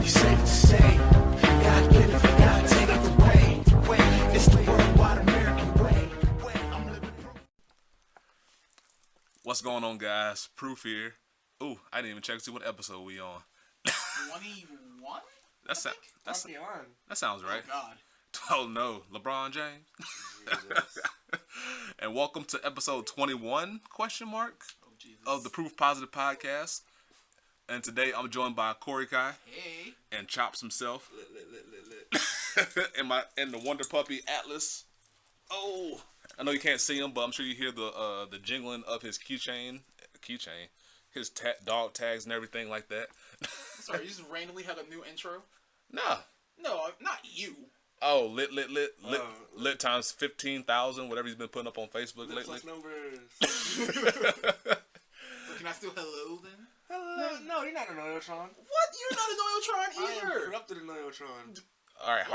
you safe to say. God give it, God take it away. It's the worldwide American way. I'm living proof. What's going on, guys? Proof here. Ooh, I didn't even check to see what episode we on. 21? That sounds right. Oh, God. Oh, no. LeBron James? And welcome to episode 21, question mark, of the Proof Positive Podcast. And today I'm joined by Corey Kai. Hey. And Chops himself. and the Wonder Puppy Atlas. Oh, I know you can't see him, but I'm sure you hear the jingling of his keychain, his dog tags and everything like that. Sorry, you just randomly had a new intro? Nah. No, not you. Oh, lit times 15,000, whatever he's been putting up on Facebook lately. Numbers. But can I still hello then? Hello. No, you're not a Noyotron. What? You're not a Noyotron I am either. corrupted a Noyotron. All right,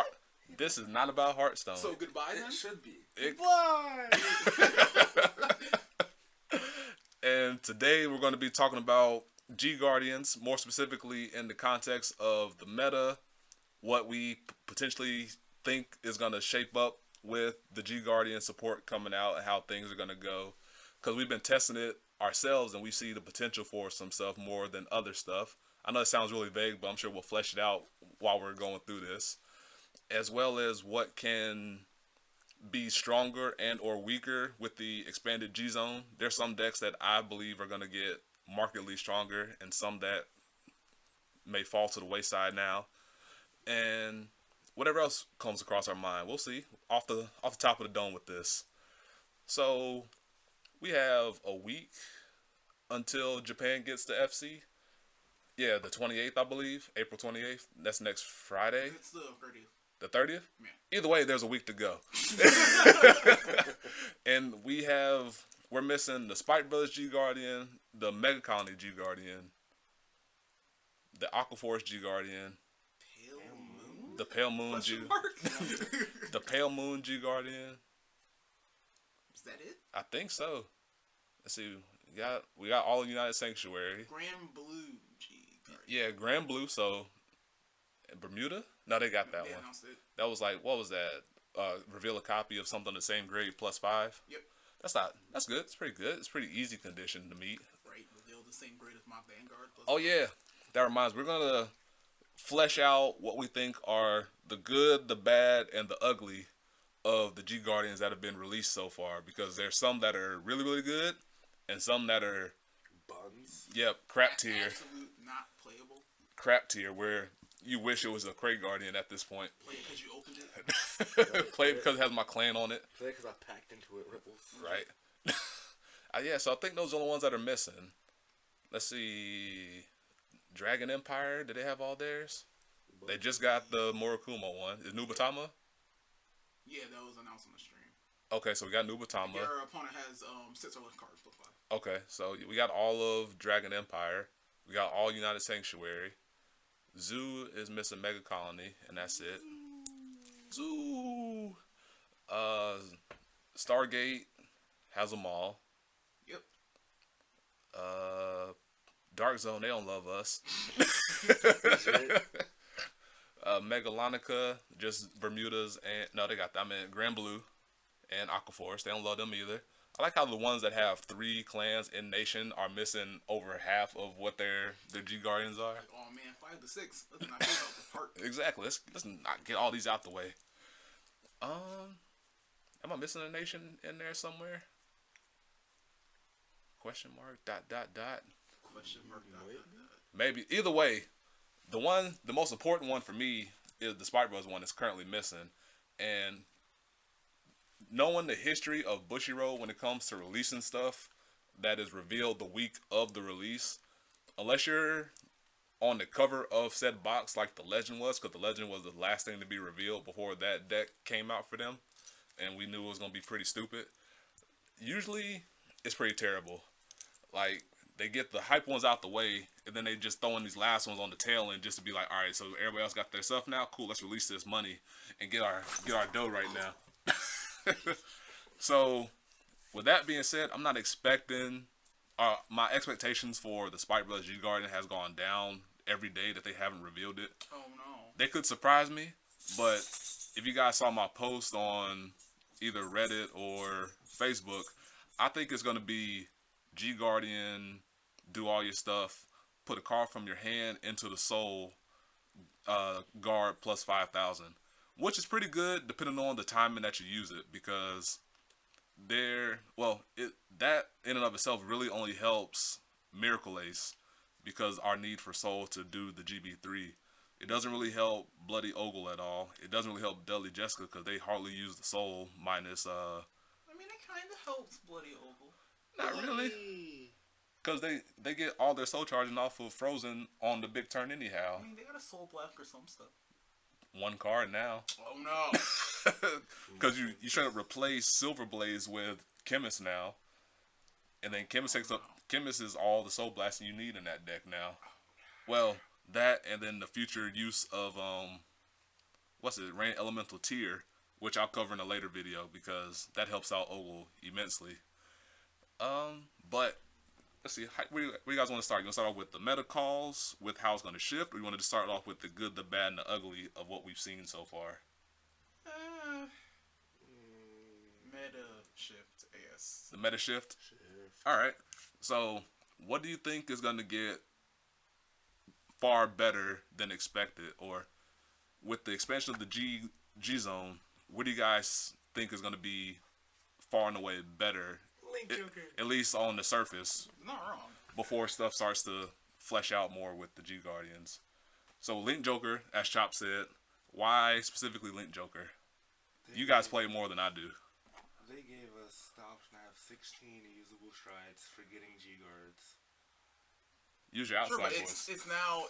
this is not about Hearthstone. So goodbye then? It should be. Goodbye. And today we're going to be talking about G Guardians, more specifically in the context of the meta, what we potentially think is going to shape up with the G Guardian support coming out and how things are going to go. Because we've been testing it ourselves and we see the potential for some stuff more than other stuff. I know it sounds really vague, but I'm sure we'll flesh it out while we're going through this. As well as what can be stronger and or weaker with the expanded G Zone. There's some decks that I believe are going to get markedly stronger and some that may fall to the wayside now. And whatever else comes across our mind, we'll see off the top of the dome with this. So we have a week until Japan gets the FC. Yeah, the 28th, I believe, April 28th. That's next Friday. It's the 30th. The 30th? Yeah. Either way, there's a week to go. And we're missing the Spike Brothers G Guardian, the Mega Colony G Guardian, the Aquaforce G Guardian, the Pale Moon G, the Pale Moon G Guardian. Is that it? I think so. Let's see. We got all of United Sanctuary. Grand Blue G Guardian. Yeah, Grand Blue. So Bermuda? No, they got that one. Announced it. That was like, what was that? Reveal a copy of something the same grade +5. Yep. That's good. It's pretty good. It's pretty easy condition to meet. Right. Reveal the same grade as my Vanguard. Oh yeah, that reminds me. We're gonna flesh out what we think are the good, the bad, and the ugly of the G Guardians that have been released so far. Because there's some that are really, really good, and some that are Buns. Yep, crap tier. Absolute not playable. Crap tier where you wish it was a Crate Guardian at this point. Play it because you opened it. Play it because it has my clan on it. Play because I packed into it, Ripples. Right. Yeah, so I think those are the ones that are missing. Let's see. Dragon Empire, did they have all theirs? They just got the Murakumo one. Is Nubatama? Yeah, that was announced on the stream. Okay, so we got Nubatama. Your opponent has 6 or less cards plus 5. Okay, so we got all of Dragon Empire. We got all United Sanctuary. Zoo is missing Mega Colony, and that's it. Zoo. Stargate has them all. Yep. Dark Zone, they don't love us. Megalonica, just Bermudas, and no, they got Grand Blue and Aquaforce. They don't love them either. I like how the ones that have 3 clans in nation are missing over half of what their G Guardians are. Like, oh man, 5 to 6. Let's not get out the park. Exactly. Let's not get all these out the way. Am I missing a nation in there somewhere? Question mark. ... Question mark. Maybe. Either way, the most important one for me is the Spike Brothers one that's currently missing. And knowing the history of Bushiroad when it comes to releasing stuff that is revealed the week of the release, unless you're on the cover of said box like the Legend was, because the Legend was the last thing to be revealed before that deck came out for them, and we knew it was going to be pretty stupid, usually it's pretty terrible. Like, they get the hype ones out the way, and then they just throw in these last ones on the tail end just to be like, all right, so everybody else got their stuff now? Cool, let's release this money and get our dough right now. So, with that being said, I'm not expecting... my expectations for the Spike Brothers G Guardian has gone down every day that they haven't revealed it. Oh no. They could surprise me, but if you guys saw my post on either Reddit or Facebook, I think it's gonna be G Guardian, do all your stuff, put a card from your hand into the soul, guard plus 5,000, which is pretty good depending on the timing that you use it, because that in and of itself really only helps Miracle Ace, because our need for soul to do the GB3. It doesn't really help Bloody Ogle at all. It doesn't really help Deadly Jessica because they hardly use the soul minus I mean, it kind of helps Bloody Ogle. not really, because they get all their soul charging off of Frozen on the big turn anyhow. I mean, they got a soul black or some stuff. One card now. Oh no. Because you straight up replace Silver Blaze with Chemist now, and then Chemist takes up. Chemist is all the soul blasting you need in that deck now. Well, that and then the future use of Rain Elemental Tier, which I'll cover in a later video because that helps out Ogle immensely. But let's see, where you guys want to start? You want to start off with the meta calls, with how it's going to shift, or you want to start off with the good, the bad, and the ugly of what we've seen so far? Meta shift, yes. The meta shift? All right. So, what do you think is going to get far better than expected? Or with the expansion of the G Zone, what do you guys think is going to be far and away better? At least on the surface. Not wrong. Before stuff starts to flesh out more with the G Guardians. So Link Joker, as Chop said, why specifically Link Joker? You guys play more than I do. They gave us the option to have 16 usable strides for getting G guards. Use your outside Sure, but voice. it's now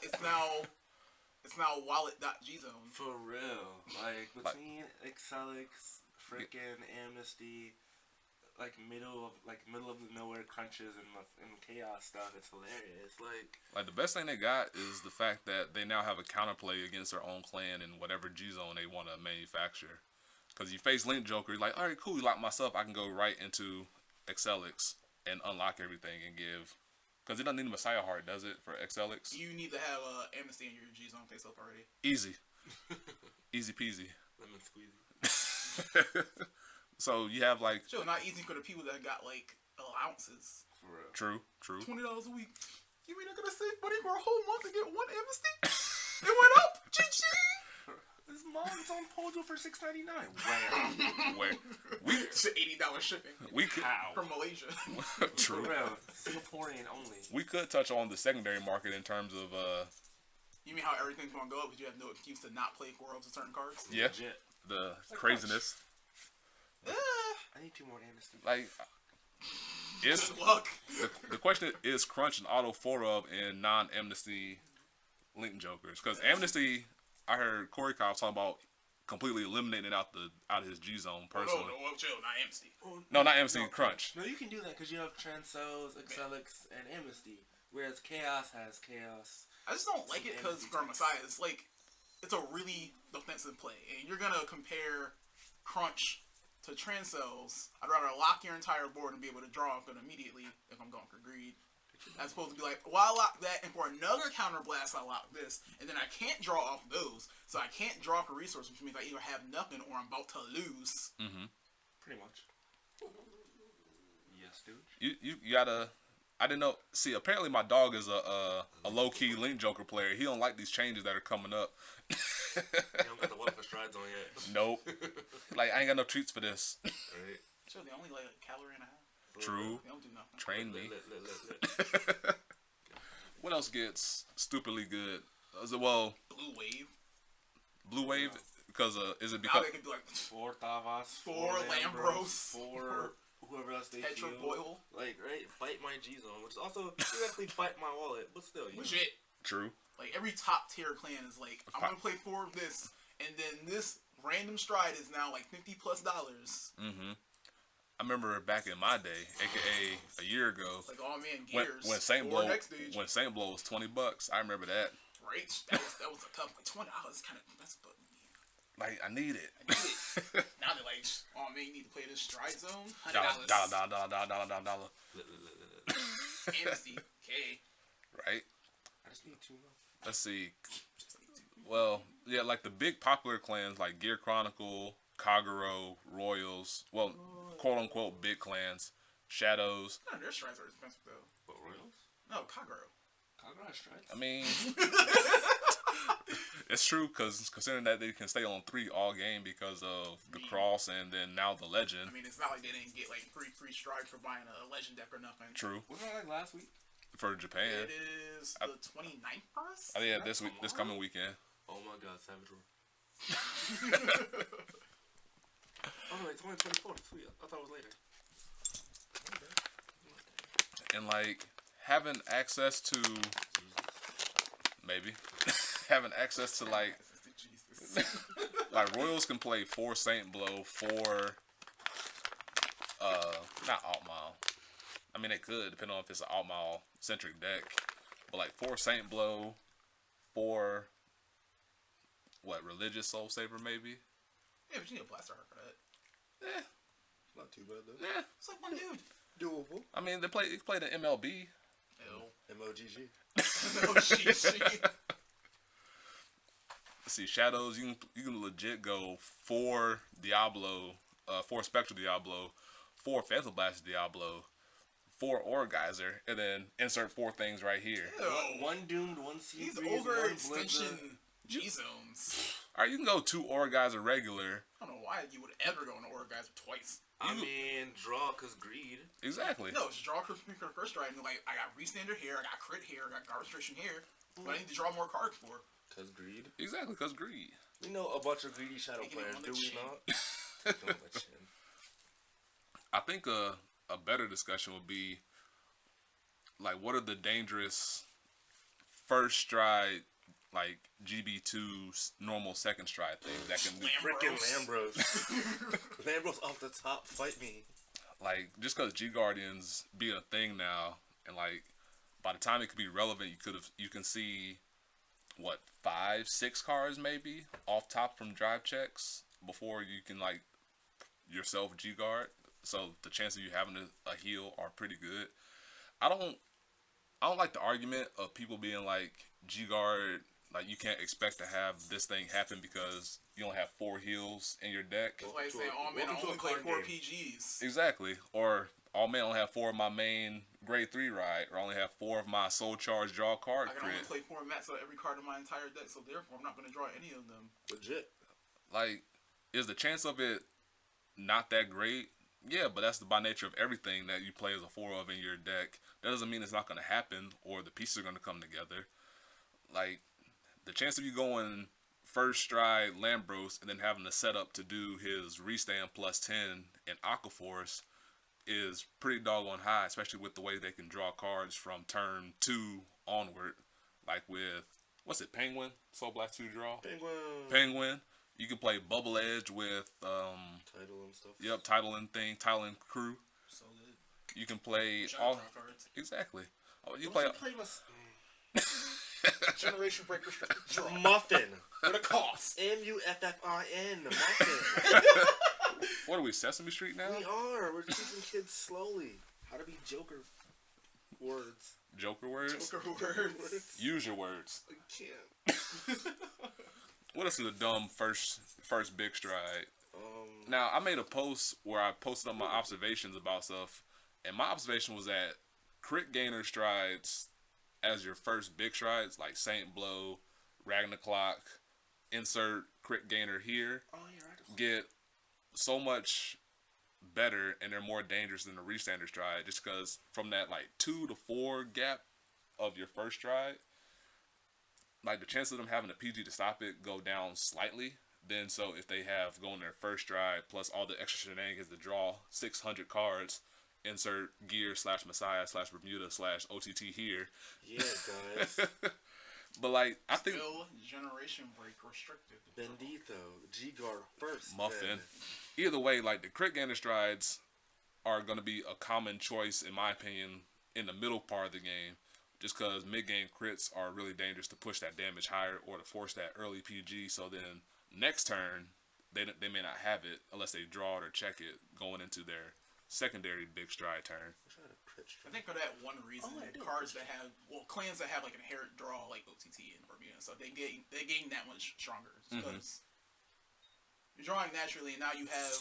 wallet.gzone. For real. Like, between Excelix, frickin' Amnesty, middle of the nowhere crunches and chaos stuff, it's hilarious. Like the best thing they got is the fact that they now have a counterplay against their own clan in whatever G Zone they want to manufacture. Because you face Link Joker, you're like, all right, cool, you lock myself, I can go right into Excelix and unlock everything and give. Because it doesn't need a Messiah Heart, does it, for Excelix? You need to have Amnesty in your G-Zone face up already. Easy. Easy peasy. Lemon squeezy. So you have Sure, not easy for the people that got allowances. For real. True. $20 a week. You mean I'm gonna save money for a whole month to get one Amnesty? It went up! GG! This mom's on Pojo for $6.99. Where It's $80 shipping. we could From Malaysia. true. For real. Singaporean only. We could touch on the secondary market in terms of You mean how everything's gonna go up because you have no excuse to not play 4 of certain cards? yeah, Legit. the craziness. I need 2 more Amnesty. Is Good luck. the question is Crunch and auto 4 of in non-Amnesty Link Jokers? Because Amnesty, I heard Corey Kyle talking about completely eliminating it out of his G Zone personally. No, chill, not Amnesty. No, not Amnesty, Crunch. No, you can do that because you have Transcells, Excelix, and Amnesty. Whereas Chaos has Chaos. I just don't like it because for Messiah, it's it's a really defensive play. And you're going to compare Crunch to Transcells. I'd rather lock your entire board and be able to draw off it immediately if I'm going for greed. As opposed to be like, well, I lock that, and for another counter blast, I lock this, and then I can't draw off those, so I can't draw for resource, which means I either have nothing or I'm about to lose. Mm-hmm. Pretty much. Yes, dude. You gotta. I didn't know. See, apparently my dog is a low key Link Joker player. He don't like these changes that are coming up. You don't got the one for strides on yet. Nope. I ain't got no treats for this. Right. Sure, they only like a calorie and a half. True. They don't do nothing. Train me. Lit. What else gets stupidly good? Well, Blue Wave. Blue Wave, because is it Now because they can do 4 Thavas. 4 Lambros. 4 whoever else they Petra feel. Boyle. Right? Fight my G Zone, which is also directly fight my wallet, but still, you know. Legit. true? Every top tier clan is I'm gonna play 4 of this, and then this random stride is now $50+. Mm-hmm. I remember back in my day, aka a year ago, Oh man, when Gears. Saint or Blow next stage. when Saint Blow was $20. I remember that. Right? That was a tough $20 kind of that's but I need it. I need it. Now they're oh man, you need to play this stride zone. dollar. $100. Amnesty. Okay. Right? I just need 2 more. let's see. Well, yeah, like the big popular clans like Gear Chronicle, Kagero, Royals. Well, quote unquote big clans. Shadows. None of their strikes are expensive though. But Royals? No, Kagero. Kagura strikes? I mean, it's true because considering that they can stay on 3 all game because of the cross and then now the legend. I mean, it's not like they didn't get like 3 free strikes for buying a legend deck or nothing. True. Wasn't that like last week? For Japan. It is the 29th for us? Oh yeah, this coming weekend. Oh my god, Savage Roar. Oh no, it's only 24. Sweet. I thought it was later. And like having access to maybe having access to like Jesus. like Royals can play 4 Saint Blow, 4 not Altmile. I mean they could depending on if it's an Altmile centric deck. But like 4 Saint Blow, 4 Religious Soul Saver maybe? Yeah, but you need a blaster heart for that. Eh, Not too bad though. yeah. It's like one dude. Doable. I mean they play the MLB. Ew. MOGG. Oh, shit. Let's see, Shadows, you can legit go 4 Diablo, 4 Spectral Diablo, 4 Phantom Blast Diablo, 4 Orgeyser, and then insert 4 things right here. Ew. One doomed, one These C3, over one extension Blizzard. G-zones. Alright, you can go 2 Orgeyser regular. I don't know why you would ever go into Orgeyser twice. I mean, draw cause greed. Exactly. No, it's draw for first strike. And like, I got Restander here, I got Crit here, I got Guard Restriction here. But I need to draw more cards for. Cause greed. Exactly, because greed. We know a bunch of greedy shadow Taking it players, on do the we chin. not? Taking it on the chin. I think a better discussion would be, like, what are the dangerous first stride, like, GB2's normal second stride things that can be... Frickin' Lambros. Lambros off the top, fight me. Like, just because G-Guardians being a thing now, and, like, by the time it could be relevant, you can see, what, 5, 6 cards maybe off top from drive checks before you can, like, yourself G-Guard. So the chances of you having a heal are pretty good. I don't like the argument of people being like, G-Guard, like, you can't expect to have this thing happen because you only have 4 heals in your deck. It's like saying, oh man, I welcome to only a play card 4 game. PGs. Exactly. Or, oh man, I only have 4 of my main grade 3 ride, or I only have 4 of my soul charge draw card I can only crit. play 4 mats on every card in my entire deck, so therefore I'm not going to draw any of them. Legit. Like, is the chance of it not that great? Yeah, but that's by nature of everything that you play as a 4 of in your deck. That doesn't mean it's not going to happen or the pieces are going to come together. Like, the chance of you going first stride Lambros and then having the setup to do his restand plus 10 in Aquaforce is pretty doggone high, especially with the way they can draw cards from turn 2 onward. Like with, what's it, Penguin? Soul Blast 2 draw? Penguin. You can play Bubble Edge with, Title and stuff. yep, Title and Crew. So good. You can play Giant all, draw cards. exactly. Oh, you You play, play Generation Break Restricted draw. Muffin. What a cost. Muffin. Muffin. what are we, Sesame Street now? We are. We're teaching kids slowly how to be Joker words. Joker words? Joker words. Use your words. I can't. What else is a dumb first big stride? Now, I made a post where I posted up my observations about stuff, and my observation was that crit gainer strides as your first big strides, like Saint Blow, Ragnarok, insert crit gainer here, Oh, you're right. get so much better and they're more dangerous than the restander stride, just because from that like 2 to 4 gap of your first stride, like the chance of them having a PG to stop it go down slightly. Then so if they have going their first stride plus all the extra shenanigans to draw 600 cards, insert gear / Messiah / Bermuda / OTT here. Yeah, guys. But like I think Still Generation Break Restricted. Bendito. G-Guard first. Muffin. then. Either way, like the crit gainer strides are going to be a common choice in my opinion in the middle part of the game, just because mid game crits are really dangerous to push that damage higher or to force that early PG. So then next turn they may not have it unless they draw it or check it going into their secondary big stride turn. I wish I had a crit I think for that one reason, Oh, I do. cards that have clans that have like inherent draw like OTT and Bermuda, so they gain that much stronger because you're drawing naturally, and now you have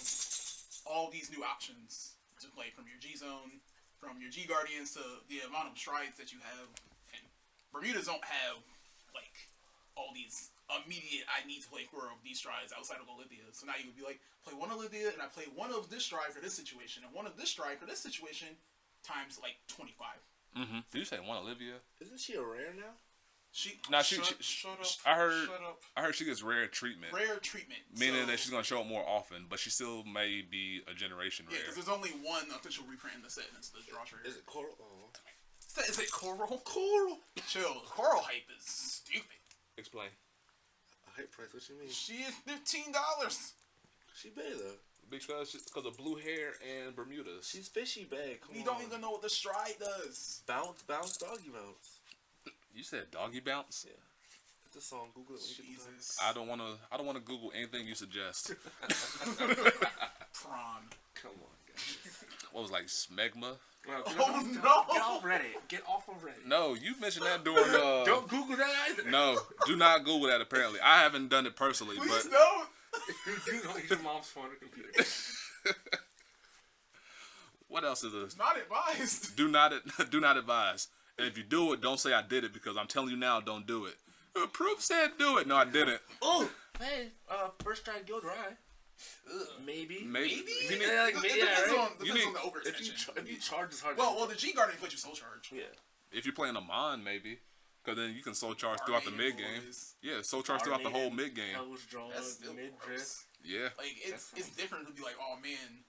all these new options to play from your G zone, from your G Guardians to the amount of strides that you have. And Bermudas don't have like all these immediate I need to play 4 of these strides outside of Olivia. So now you would be like, play one Olivia and I play one of this stride for this situation and one of this stride for this situation times like 25. Did you say one Olivia? Isn't she a rare now? She Shut up. I heard. Shut up. I heard she gets rare treatment, rare treatment, meaning so, that she's gonna show up more often, but she still may be a generation yeah, rare. because there's only one official reprint in the set, and it's the draw trigger. Is it Coral? Oh. Is it Coral? Coral. Chill. Coral hype is stupid. Explain. A hype price? What you mean? She is $15. She bad though. Because of blue hair and Bermudas. She's fishy bad. Come We on. don't even know what the stride does. Bounce, doggy bounce. You said doggy bounce? Yeah. It's a song. Google it when you get the time. Jesus. I don't wanna Google anything you suggest. Prawn. Come on, guys. What was like smegma? Well, Oh, Get no. off Reddit. Get off of Reddit. No, you mentioned that during Don't Google that either. No, do not Google that apparently. I haven't done it personally, Please but don't. You know your mom's phone or computer. what else is this? Not advised. Do not advise. And if you do it, don't say I did it because I'm telling you now, don't do it. Proof said do it. No, I didn't. Oh, hey, first try guild rye. Maybe. Maybe. You It need- depends, yeah, it depends right? on, depends You need- on the If overextension. you charge as hard. Well, the G Guardian puts you soul charge. yeah. if you're playing a Mon, maybe. Because then you can soul charge throughout the Armated mid game. boys. Yeah, soul charge throughout the whole mid game. Hell's drawn, That's still mid drift. gross. Yeah. Like it's different to be like, oh man,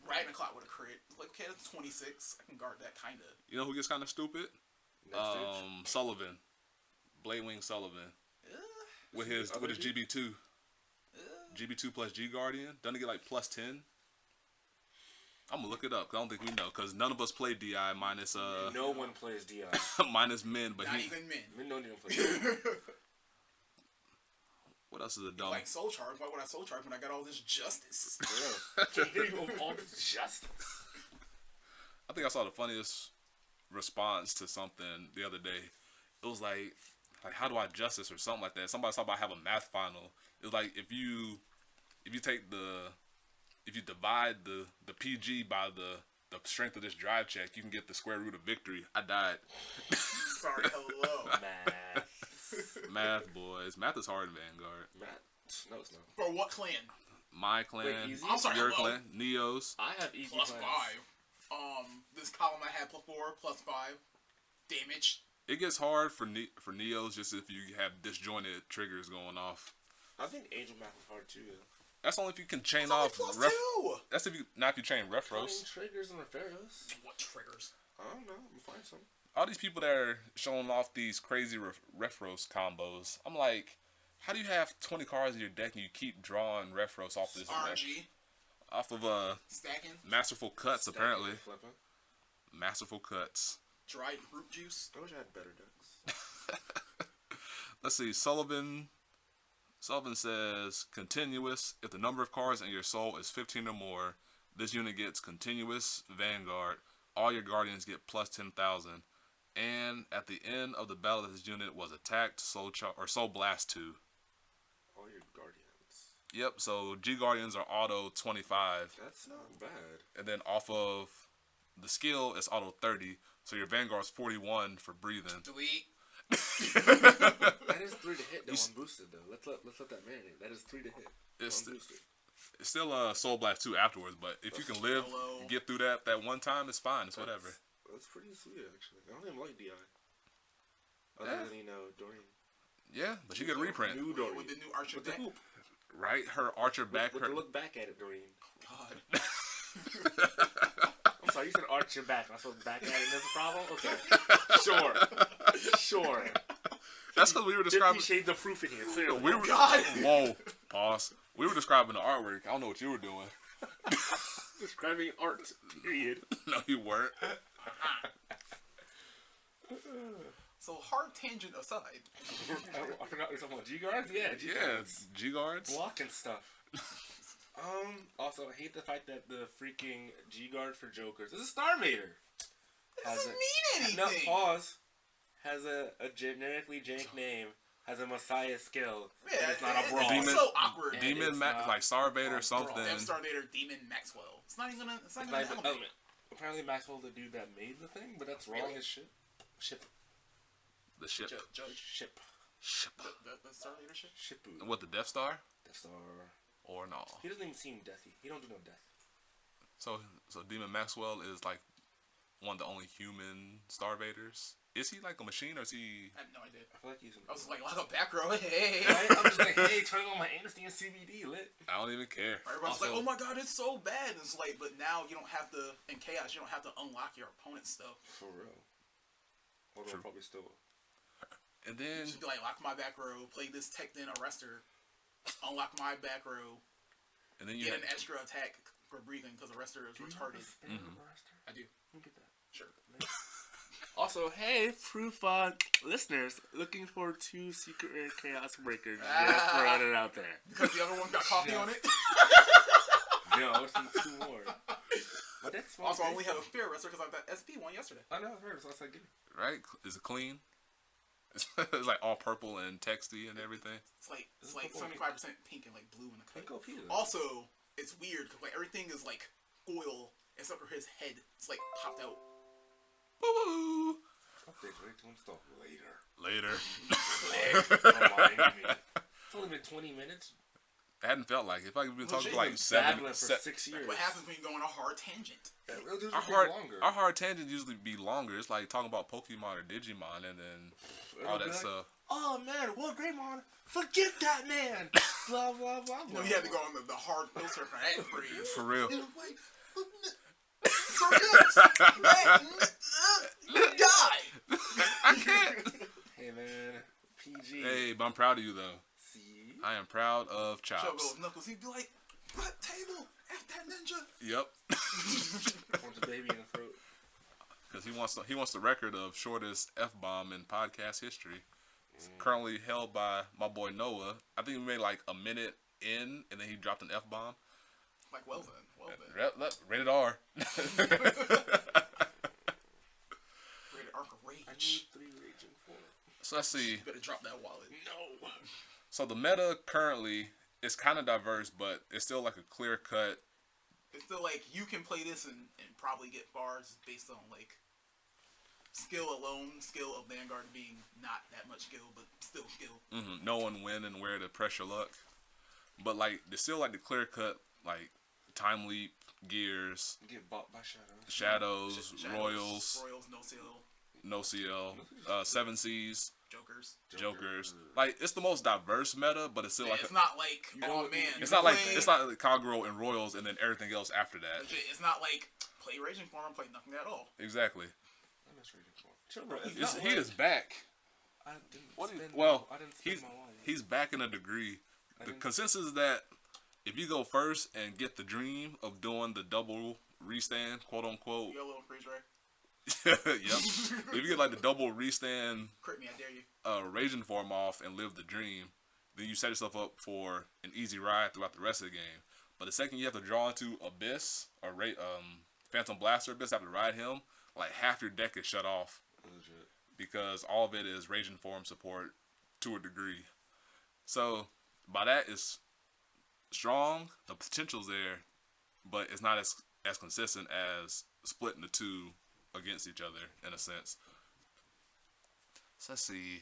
Ragnarok with a crit. Like, okay, that's 26. I can guard that kind of. You know who gets kind of stupid? Next stage. Sullivan. Bladewing Sullivan. With his GB2. GB2 plus G Guardian. Doesn't it get like plus 10? I'm gonna look it up because I don't think we know because none of us play DI minus No one plays DI. minus Min, but Not he. even men. Men don't even play DI. What else is a dumb? Like soul charge. Why would I soul charge when I got all this justice? Yeah. Can't hear you of all this justice. I think I saw the funniest response to something the other day. It was like how do I justice or something like that. Somebody talking about have a math final. It was like if you divide the PG by the strength of this drive check, you can get the square root of victory. I died. Sorry, hello. Math. Math, boys. Math is hard in Vanguard. Math. No, it's not. For what clan? My clan, easy? I'm sorry, your hello. clan, Neo's. I have easy Plus plans. 5. This column I had +4, +5 damage. It gets hard for Neo's just if you have disjointed triggers going off. I think Angel Math is hard too. That's only if you can chain It's only off. +2. That's if you not if you chain Refros. Triggers and Referros. What triggers? I don't know. I'm gonna find some. All these people that are showing off these crazy Refros combos, I'm like, how do you have 20 cards in your deck and you keep drawing Refros off this RNG. off of Stacking. masterful cuts apparently. Flipping. Masterful cuts. Dried fruit juice. I wish I had better decks. Let's see. Sullivan says continuous. If the number of cards in your soul is 15 or more, this unit gets continuous Vanguard. All your guardians get plus 10,000. And at the end of the battle that this unit was attacked, soul blast 2. All your guardians. Yep. So G Guardians are auto 25, That's not bad. and then off of the skill it's auto 30. So your Vanguard's 41 for breathing. Delete. That is 3 to hit though, unboosted though. Let's let that marinate. That is 3 to hit. It's Unboosted. It's still a Soul Blast 2 afterwards, but if you can live, Hello. get through that one time, it's fine. It's whatever. That's pretty sweet, actually. I don't even like DI. Yeah. Other than, Dorian. Yeah, but you get a reprint, New Dorian. With the new Archer With the deck. hoop. right? Her Archer back, With her the look back at it, Doreen. God. I'm sorry, you said arch your back. I supposed to back at it. There's a problem? Okay. Sure. That's because we were 50 describing. shades of proof in here, clearly. We were, God. Whoa, pause. We were describing the artwork. I don't know what you were doing. Describing art, period. No, you weren't. So hard tangent aside. I forgot we were talking about G-Guards? Yeah, Yeah, G-Guards. G guards. Block and stuff. Also, I hate the fact that the freaking G-Guard for Jokers is a Star Mater. doesn't mean anything. No, pause. Has a generically jank name. Has a Messiah skill. Yeah, and it's not a brawl. It's so awkward. And Demon it's Max, not like Star Vader, a something. brawl. Death Star Vader, Demon Maxwell. It's not even gonna. It's not It's gonna not even element. element. Apparently Maxwell the dude that made the thing, but that's wrong Really? as shit. Ship. The ship. Judge. Ship. Ship. The Star Vader shit. Shipu. What, the Death Star? Death Star. Or no? He doesn't even seem deathy. He don't do no death. So Demon Maxwell is like one of the only human Star Vaders. Is he like a machine or is he? I have no idea. I feel like he's I was like a back row. Hey. Right? I'm just like, hey, turn on my anesty and CBD lit. I don't even care. Everybody's Also, like, oh my god, it's so bad. And it's like, but now you don't have to, in Chaos, you don't have to unlock your opponent's stuff. For real. Although True. probably still. And then Just be like, lock my back row, play this Tech then Arrestor, unlock my back row, you get have, an extra attack for breathing because Arrestor is retarded. I do. Let me get that. Sure. Also, hey, proof listeners, looking for 2 secret rare chaos breakers. Just Ah. throwing it out there. Because the other one got coffee Yeah. on it. No, it's 2 more. But that's Also, I only have a Fear Arrestor because I got SP one yesterday. I know, I've heard it, so I was like, give me. right? Is it clean? It's like all purple and texty and everything. It's like It's 75% pink and like blue in the Pink color. OP then. Also, it's weird because like everything is like foil except for his head. It's like popped out. Woo! Update ready to install later. Later. Remind me. It's only been 20 minutes. I hadn't felt like it. If I could be talking Legit, for like Been 7 babbling for 6 years. What happens when you go on a hard tangent? It'll just Our be hard, longer. our hard tangents usually be longer. It's like talking about Pokemon or Digimon and then It'll all be that like, stuff. Oh man, Will Greymon, forget that man. Blah blah blah. You know, you had to go on the hard filter for that phrase. For real. You die. I can't. Hey man, PG. Hey, but I'm proud of you though. See? I am proud of Show Chops. goes Knuckles. He'd be like, "What table? F that ninja." Yep. Punch a baby in the throat. Because he wants the record of shortest F-bomb in podcast history. It's currently held by my boy Noah. I think we made like a minute in, and then he dropped an F-bomb. Like, well then. Rated R. Rated Arc of Rage. I need 3 raging for it. So let's see. You better drop that wallet. No. So the meta currently is kind of diverse, but it's still like a clear cut. It's still like you can play this and probably get bars based on like skill alone. Skill of Vanguard being not that much skill, but still skill. Knowing when and where to press your luck. But like there's still like the clear cut like time leap, gears, Get bought by shadows. shadows, Shadows, royals, no seal, no CL, 7 Cs, Jokers. jokers. Like it's the most diverse meta, but it's still like It's not like, oh man, it's not like Kagero and royals and then everything else after that. legit. It's not like play Raging Form, play nothing at all. Exactly. I miss raging for it. Chill, bro. It's It's, not he like is back. I didn't What do you, spend well, I didn't spend he's my wallet. he's back in a degree. The didn't- consensus is that if you go first and get the dream of doing the double restand, quote unquote, You got a little freeze ray. yep. If you get like the double restand Crit me, I dare you. raging form off and live the dream, then you set yourself up for an easy ride throughout the rest of the game. But the second you have to draw into Abyss or Phantom Blaster Abyss after ride him, like half your deck is shut off Legit. because all of it is raging form support to a degree. So by that it's strong, the potential's there, but it's not as consistent as splitting the two against each other in a sense. So let's see.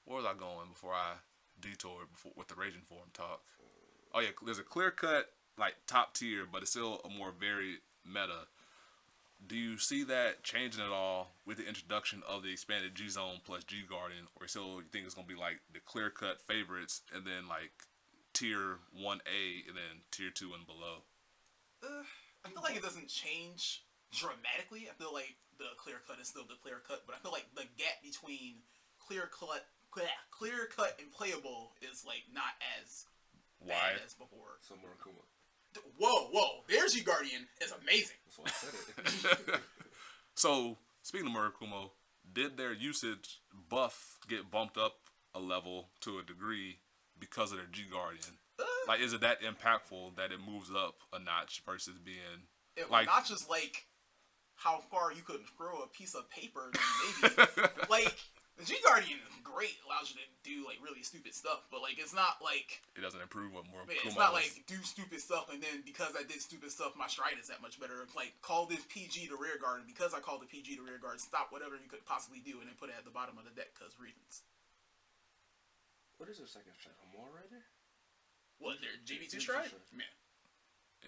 Where was I going before I detoured with the raging form talk? Oh yeah, there's a clear cut like top tier, but it's still a more varied meta. Do you see that changing at all with the introduction of the expanded G Zone plus G Guardian, or still you think it's gonna be like the clear cut favorites and then like tier 1A and then tier 2 and below? I feel like it doesn't change dramatically. I feel like the clear cut is still the clear cut, but I feel like the gap between clear cut and playable is like not as bad Wide. as before. Some more Akuma. Whoa, there's you Guardian. It's amazing. That's why I said it. So speaking of Murakumo, did their usage buff get bumped up a level to a degree because of their G Guardian? Like, is it that impactful that it moves up a notch versus being If like not just like how far you could throw a piece of paper, then maybe like the G Guardian is great, allows you to do like really stupid stuff, but like it's not like It doesn't improve what more. it's Kuma not was. like do stupid stuff and then because I did stupid stuff, my stride is that much better. Like call this PG to rear guard, and because I called the PG to rear guard, stop whatever you could possibly do and then put it at the bottom of the deck because reasons. What is their second strike? A more rider? What their GB2 GB2 stride? stride. Man,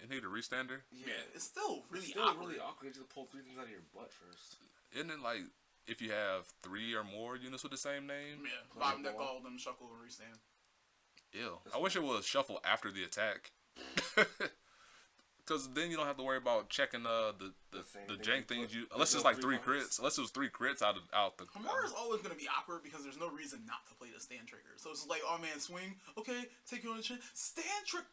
It need a restander. yeah, it's still really It's still awkward. really awkward. You have to pull 3 things out of your butt first. Isn't it like if you have 3 or more units with the same name? Yeah, bottom deck all of them, shuffle and restand. Ew. I wish it was shuffle after the attack. Because then you don't have to worry about checking the same jank thing you things put- you unless there's it's no like 3 3 crits. Unless it was 3 crits out the. Hamura is always going to be awkward because there's no reason not to play the stand trigger. So it's like, oh man, swing. Okay, take you on the chin. Stand trick.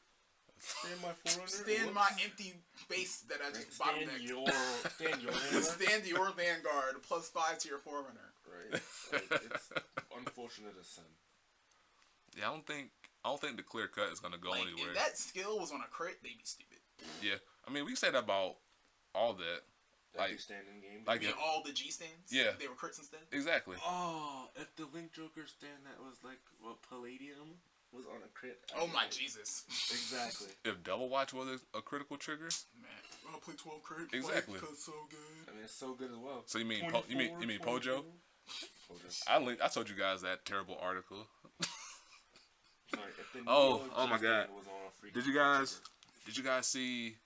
Stand my forerunner. Stand my empty base that I just bottom Stand decked. stand your hammer. Stand your Vanguard +5 to your Forerunner. Right. Like, it's unfortunate as sin. Yeah, I don't think the clear cut is gonna go Like, anywhere. if that skill was on a crit, they'd be stupid. Yeah, I mean we can say that about all that. Like, Like stand in game. like I mean, if- all the G stands, Yeah. they were crits instead. exactly. oh, if the Link Joker stand that was like Palladium was on a crit. Oh my Jesus. Exactly. If double watch was a critical trigger, Man, I'll play 12 crit. Exactly. Because so good. I mean, it's so good as well. so you mean 24, you mean Pojo? 24. I told you guys that terrible article. Sorry, if the Oh, Neo oh my Joker God. was on a freaking Did you guys see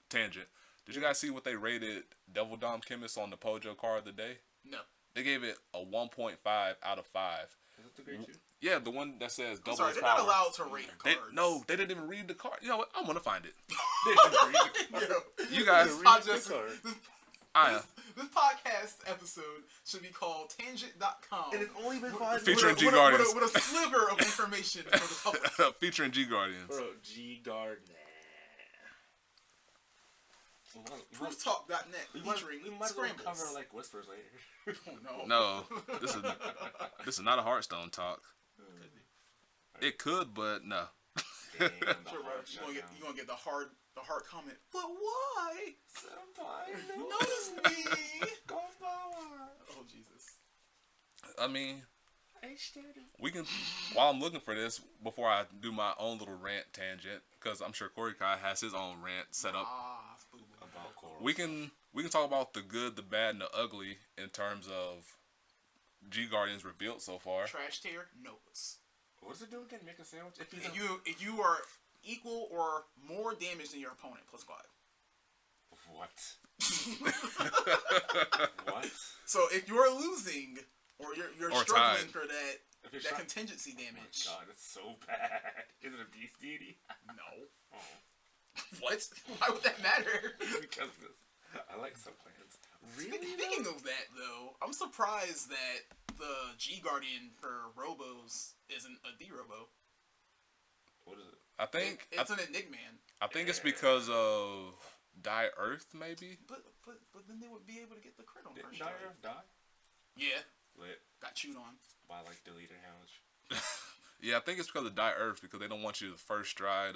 tangent? Did you guys see what they rated Devil Dom Chemist on the Pojo card of the day? No. They gave it a 1.5 out of 5. Is it the great two? Yeah, the one that says I'm double sorry, its they're not power. allowed to rate They, cards. no, they didn't even read the card. You know what? I'm gonna find it. Yo, You guys this, read pod- the this, card. this, I this podcast episode should be called Tangent.com. And it's only been 5 Featuring minutes. G with Guardians. with a sliver of information for the public. featuring G Guardians. Bro, G Guard, nah. Prooftalk.net We featuring might as well Scrambles. cover like whispers later. Oh, no. No, this is not a Hearthstone talk. It could, but no. Damn, Sure, bro. You gonna get the hard comment. But why? Notice me. Oh Jesus. I mean, we can. While I'm looking for this, before I do my own little rant tangent, because I'm sure Corey Kai has his own rant set up. Ah, boo-boo. About Coral. We can talk about the good, the bad, and the ugly in terms of G Guardians rebuilt so far. Trash tier knows. What does it do again? Make a sandwich? If you are equal or more damage than your opponent +5. What? What? So if you're losing or you're Or struggling tied. for that If you're that shot- contingency damage. God, it's so bad. Is it a beast deity? No. Oh. What? Why would that matter? Because of this. I like some plans. Really? Speaking of that, though, I'm surprised that the G Guardian for Robos isn't a D Robo. What is it? I think It's an Enigman. I think it's because of Die Earth, maybe. But then they would be able to get the crit on Didn't first Dire strike. die? Yeah, Lit. got chewed on. By like deleter hounds. Yeah, I think it's because of Die Earth because they don't want you to first stride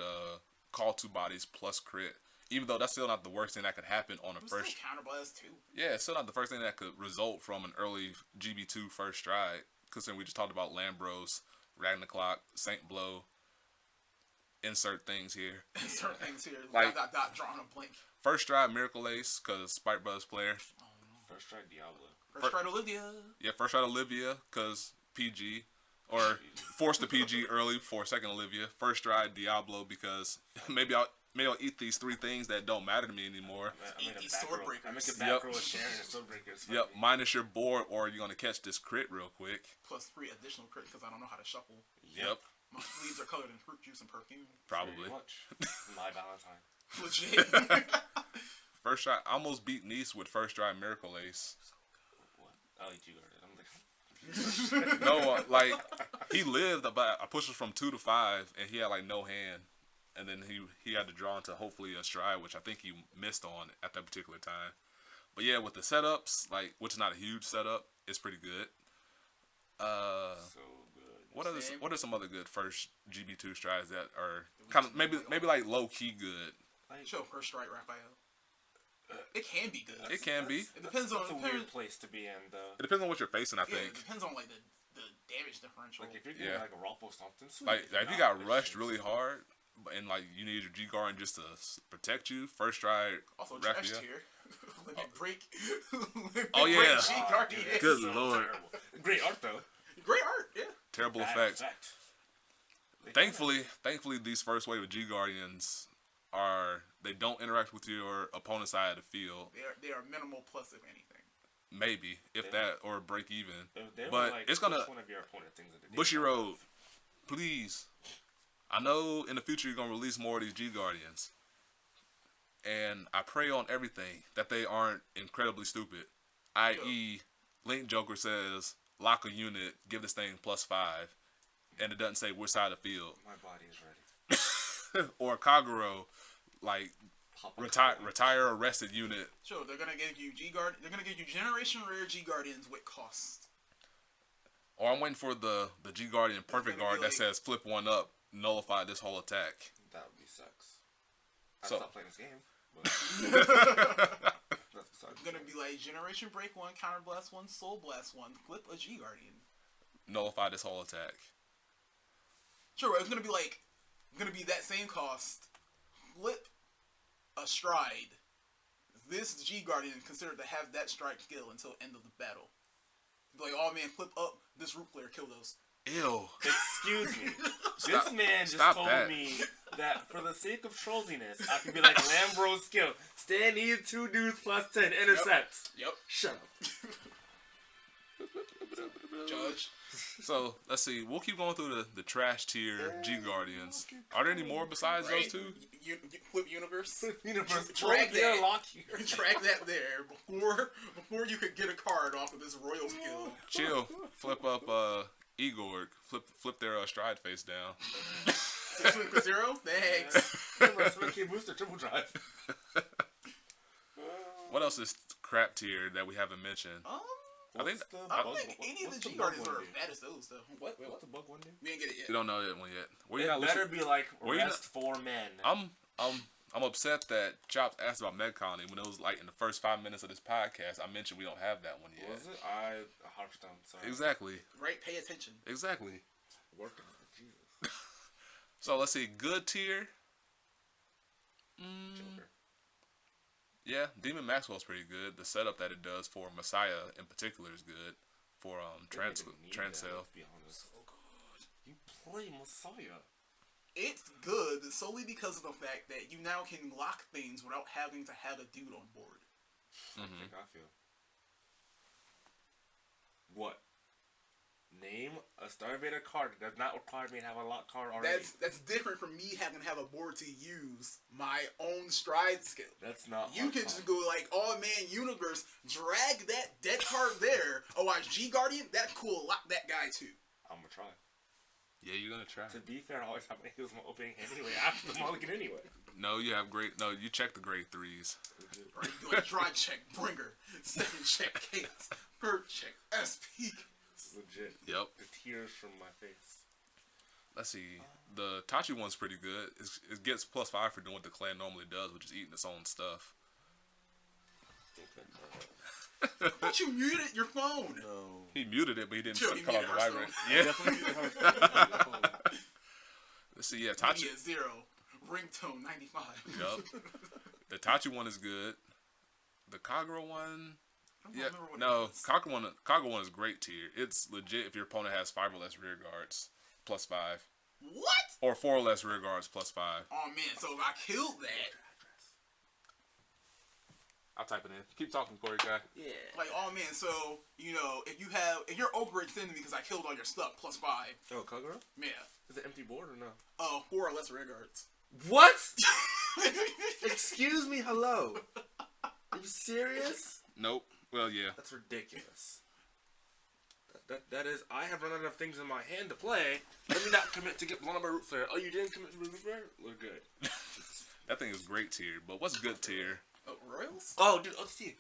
call 2 bodies plus crit. Even though that's still not the worst thing that could happen on a It was first. still counterblast too. Yeah, it's still not the first thing that could result from an early GB2 first stride. Considering we just talked about Lambros, Ragnarok, Saint Blow. Insert things here. Certain things here. Like- Dot drawing a blank. First stride Miracle Ace because Spike Brothers player. First strike Diablo. First strike Olivia. Yeah, first stride Olivia because PG. Or force the PG early for second Olivia. First stride Diablo because maybe I'll eat these 3 things that don't matter to me anymore. I Eat made a these back sword row. breakers. I make a Yep. back row of Sharon and sword breakers. Yep, minus your board or you're gonna catch this crit real quick. Plus 3 additional crit because I don't know how to shuffle. Yep, My sleeves are colored in fruit juice and perfume. probably. Much. My Valentine. Legit. First stride, I almost beat Nice with first stride Miracle Ace. What? I'll eat you guarded. I'm like, No, like he lived, but I pushed it from 2 to 5, and he had like no hand, and then he had to draw into hopefully a stride, which I think he missed on at that particular time. But yeah, with the setups, like which is not a huge setup, it's pretty good. so good. What are some other good first GB2 strides that are kind of maybe like low key good? Show first strike Raphael. It can be good. It can be. It depends on. It's a weird place to be in, though. It depends on what you're facing, I Yeah, think. it depends on like the damage differential. Like if you're getting like a Rolp or something, sweet. Like if you got rushed really hard, and like you need your G Guardian just to protect you, first try. Also, wrap trash you up. tier. Let me break. Let me Oh, break yeah. G-Guardian. Good So lord. terrible. Great art though. Great art, yeah. Terrible Bad effects. effect. Thankfully, these first wave of G Guardians they don't interact with your opponent's side of the field. They are minimal plus if anything. Maybe if that or break even. They were But like it's gonna one of your opponent things that they did. Bushy Road. Please. I know in the future you're gonna release more of these G Guardians, and I pray on everything that they aren't incredibly stupid. I.e., Link Joker says lock a unit, give this thing +5, and it doesn't say which side of the field. My body is ready. Or Kaguro, like Pop a retire arrested unit. Sure, they're gonna give you G-Guard. They're gonna give you Generation Rare G-Guardians with cost. Or I'm waiting for the G Guardian Perfect gonna Guard be that like- says flip one up, nullify this whole attack. That would be sucks. I So- stopped playing this game. But that's besides It's gonna be like Generation Break 1, Counter Blast 1, Soul Blast 1, flip a G-Guardian. Nullify this whole attack. Sure, it's gonna be that same cost. Flip a Stride. This G-Guardian is considered to have that strike skill until end of the battle. Be like, oh man, flip up this root player, kill those. Ew. Excuse me. This man just stop told that. me that for the sake of trolliness, I can be like Lambro's skill. Stand these 2 dudes +10, intercept. Yep. Shut up. Judge. So let's see. We'll keep going through the trash tier G Guardians. Are there any more besides those two? Flip Universe. Universe. Drag that. Lock here. Drag that there before you could get a card off of this royal skill. Chill. Flip up Igor. Flip their stride face down. 6 win for 0? Thanks. Universe, Wicked Booster, Triple Drive. What else is crap tier that we haven't mentioned? I think I don't think any of the G Guardians are as bad as those though. What? What's the bug one do? We didn't get it yet. we don't know that one yet. Where you It not better listening? be like Were you not- Rest for Men. I'm upset that Chops asked about Med Colony when it was like in the first 5 minutes of this podcast. I mentioned we don't have that one yet. Was it? I harped on. Sorry. Exactly. Right? Pay attention. Exactly. Working on it. Jesus. So let's see. Good tier. Joker. Yeah, Demon Maxwell's pretty good. The setup that it does for Messiah in particular is good. For Transcell. Let's be honest. You play Messiah. It's good solely because of the fact that you now can lock things without having to have a dude on board. I think I feel. What? Name a Starvader card that does not require me to have a lock card already. That's different from me having to have a board to use my own stride skill. That's not. You can just go like, oh man, Universe, drag that deck card there. Oh, I G Guardian, that's cool. Lock that guy too. I'm gonna try. Yeah, you're gonna try. To be fair, I always have my heels in my opening anyway. After the mulligan anyway. No, you have great. No, you check the grade 3s. Right? You do a dry check, Bringer, second check, Chaos, third check, SP. Legit. Yep. The tears from my face. Let's see. The Tachi one's pretty good. It gets +5 for doing what the clan normally does, which is eating its own stuff. But you muted your phone. No. He muted it, but he didn't Sure, he cut off the muted vibrate. ourselves. Yeah. Let's see. Yeah, Tachi. Media 0, ringtone 95. Yup. The Tachi one is good. The Kagura one. I don't Yeah, remember what no, it was. Kagura one is great tier. It's legit if your opponent has 5 or less rear guards, +5. What? Or 4 or less rear guards, +5. Oh man, so if I killed that, I'll type it in. Keep talking, Corey guy. Yeah. like, oh man, so, you know, if you're overextending me because I killed all your stuff, +5, Oh, Kagura? yeah. Is it empty board or no? 4 or less rear guards. What? Excuse me, hello. Are you serious? Nope. Well, yeah. That's ridiculous. That is, I have run out of things in my hand to play. Let me not commit to get blown up by root flare. Oh, you didn't commit to root flare? We're good. That thing is great tier. But what's good tier? Royals? Oh, dude, OTT.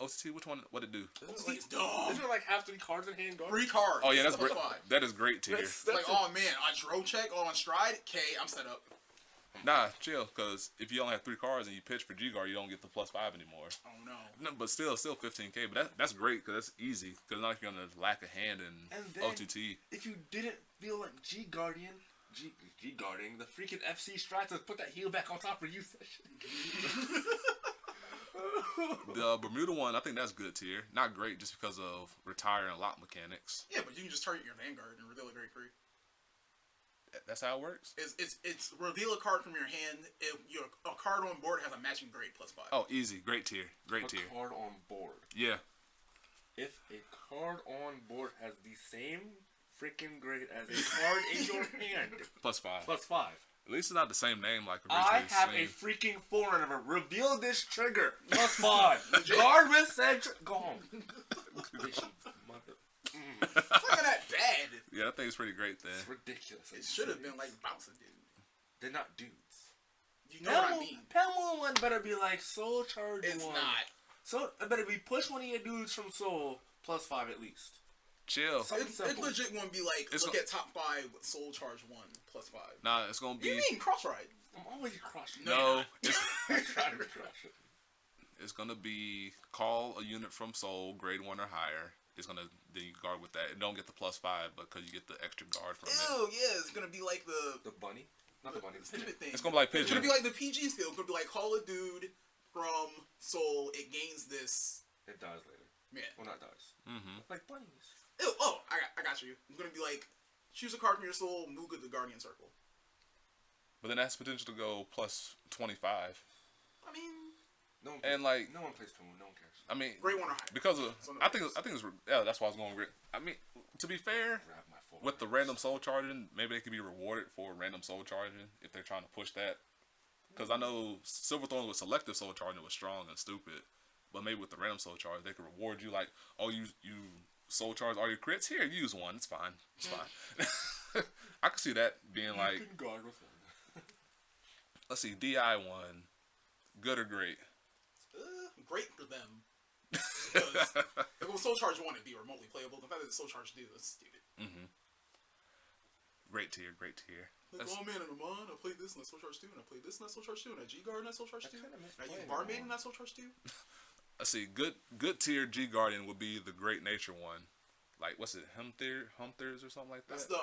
OCT, which one? What'd it do? OTT is dumb. Isn't it like half 3 cards in hand guard? 3 cards. Oh, yeah, that's +5. great. That is great tier. That's Like, oh man, I draw check, oh, on stride, okay, I'm set up. Nah, chill. Because if you only have 3 cards and you pitch for G Guard, you don't get the +5 anymore. Oh no. No, but still 15K. But that's great because that's easy. Because not like you're gonna lack a hand in And then, OTT. if you didn't feel like G guarding the freaking FC strats and put that heal back on top for you session. The Bermuda one, I think that's good tier. Not great just because of retire and lock mechanics. Yeah, but you can just target your Vanguard and reveal a grade 3. That's how it works. It's reveal a card from your hand if a card on board has a matching grade +5. Oh, easy. Great tier. Great tier. A card on board. Yeah. If a card on board has the same freaking grade as a card in your hand, +5. +5. At least it's not the same name like I originally have a seen. freaking forerunner. Reveal this trigger. +5. Guard with said go home. Bitchy mother. It's not even that bad. Yeah, I think it's pretty great then. It's ridiculous. It should have been like Bowser dude. They're not dudes. You know what I mean? Pelmo one better be like Soul Charge It's one. not. So it better be push one of your dudes from Soul +5 at least. Chill. Something It simple. legit won't be like, It's look gonna- at top 5 with Soul Charge 1 +5. Nah, it's gonna What do you be mean cross ride? I'm always crushing. no. It's I'm trying to crush it. it's gonna be call a unit from Soul grade 1 or higher. It's gonna then you guard with that. And don't get the +5 because you get the extra guard from it. Ew, yeah, it's gonna be like The bunny? Not the bunny. the stupid thing. It's gonna be like It's gonna Pigeon. be like the PG skill. It's gonna be like call a dude from Soul. It gains this. It dies later. Yeah. Well, not dies. Mm-hmm. Like bunnies. Ew, oh, I got you. It's gonna be like choose a card from your Soul, move to the Guardian Circle. But then that's potential to go +25. I mean, No one And, plays, like- no one plays Pelmo. No one cares. I mean, grade 1 or higher. because of So no I think difference. it's yeah. That's why I was going. I mean, to be fair, Grab my forward. with the random soul charging, maybe they could be rewarded for random soul charging if they're trying to push that. Because I know Silverthorn with selective soul charging was strong and stupid, but maybe with the random soul charge, they could reward you like, oh, you soul charge all your crits here, use one, it's fine, it's fine. I could see that being like, You can guard with one. let's see, DI one, good or great. Great for them. Because if it was Soul Charge 1, it'd be remotely playable. The fact that it's Soul Charge 2 is stupid. Great tier, great tier. Like, That's- oh man, and I'm on. I played this in that Soul Charge 2, and I played this in that Soul Charge 2, and I G-Guard in that Soul Charge 2. kinda miss And I use playing Barmaid that in that Soul Charge 2. Let's see, good tier G Guardian would be the Great Nature one. Like, what's it, Humthers or something like that? That's the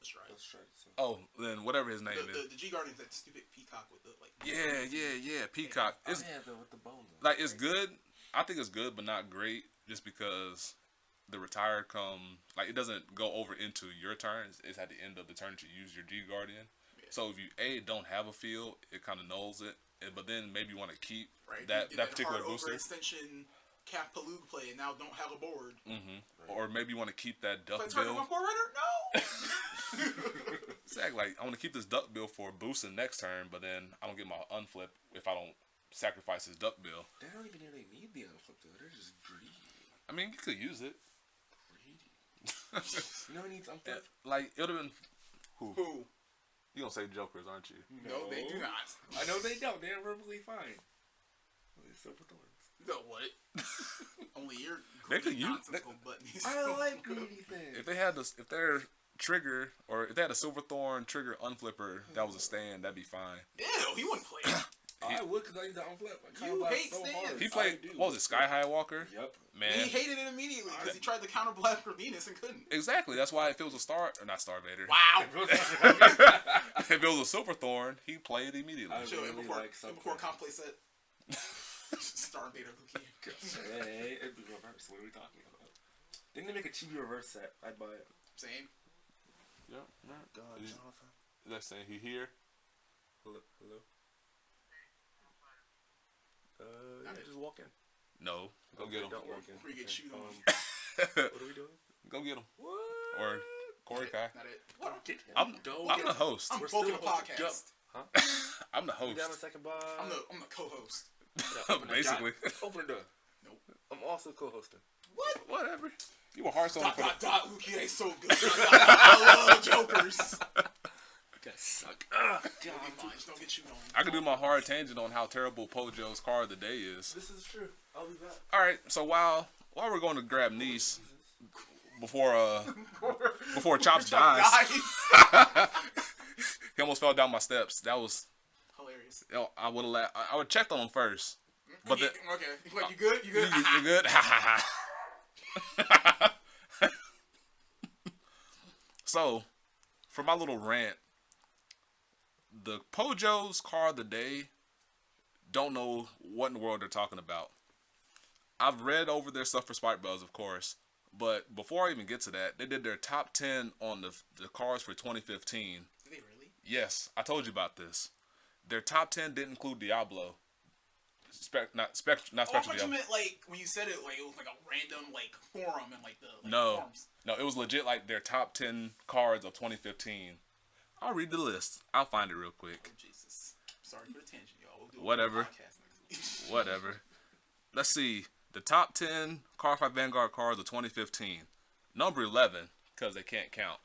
Stride. Let's try it. Oh, then whatever his name is. The G-Guardian's that stupid peacock with the, like... Yeah, Peacock. Oh, It's yeah, with the bone. like it's good. I think it's good, but not great, just because the retire like it doesn't go over into your turns. It's at the end of the turn that you use your G Guardian. Yeah. So if you don't have a field, it kind of nulls it. But then maybe you want to keep Right? that You did particular hard booster. overextension Cap Paloob play, and now don't have a board. Or maybe you want to keep that Play duck target bill. one core runner? No! Exactly. Like I want to keep this duck bill for boosting next turn, but then I don't get my unflip if I don't sacrifice his duck bill. They don't even really need the unflip though. They're just greedy. I mean, you could use it. Greedy. You know who needs unflip? Like it would have been. Who? You gonna say jokers, aren't you? No, they do not. I know they don't. They're verbally fine. They're silver thorns. No, what? Only your They could use- nonsensical butt needs I to don't like go. greedy things. If they had this, if their trigger or if they had a Silverthorn trigger unflipper that was a stand, that'd be fine. Ew, he wouldn't play. I would because I need the unflip. I You counterblast hate so stands. hard. He played. I do. What was it? Sky High Walker. Yep. Man. He hated it immediately because he tried to counter blast for Venus and couldn't. Exactly. That's why if it was a Star or not Star Vader. Wow. If it was a Silverthorn, he played immediately. I- Chill, really before, like before something. comp play set. Star Vader Luki. Hey, it'd be reverse. What are we talking about? Didn't they make a chibi reverse set? I'd buy it. Same. Yeah. God, Is- Jonathan. That's saying he here. Hello. Hello. Not it. Just walk in. No. Go get him. Don't walk in. Before you get chewed on. What are we doing? Go get him. What? Or Corey Kai. Not it. What? Get him. I'm get the him. host. I'm We're booking a still hosting. podcast. I'm the You down a host. second, bye. I'm the co-host. Basically. Open the door. Nope. I'm also co-hosting. What? Whatever. You were Hearthstone Dot for the, dot dot. Luki, they so good. I love Jokers. You guys suck. Ugh, God. You'll be fine. Just don't get chewed on. I could do my hard tangent on how terrible Pojo's card of the day is. This is true. I'll be back. All right, so while we're going to grab Nice before Chops dies, Guys. He almost fell down my steps. That was. Hilarious. I would have. I would have checked on him first. But okay. Like, you good? You good? You good? So, for my little rant, the Pojo's car of the day don't know what in the world they're talking about. I've read over their stuff for Spike Bells, of course, but before I even get to that, they did their top 10 on the cars for 2015. Did they really? Yes, I told you about this. Their top 10 didn't include Diablo. Not Spectrum I thought Diablo. you meant, like, when you said it, like, it was like a random, like, forum and, like, the No, forums. no, it was legit like their top 10 cards of 2015. I'll read the list. I'll find it real quick. Oh, Jesus. Sorry for the tangent, y'all. We'll do a Whatever. podcast next week. Whatever. Let's see. The top 10 Cardfight Vanguard cards of 2015. Number 11, because they can't count.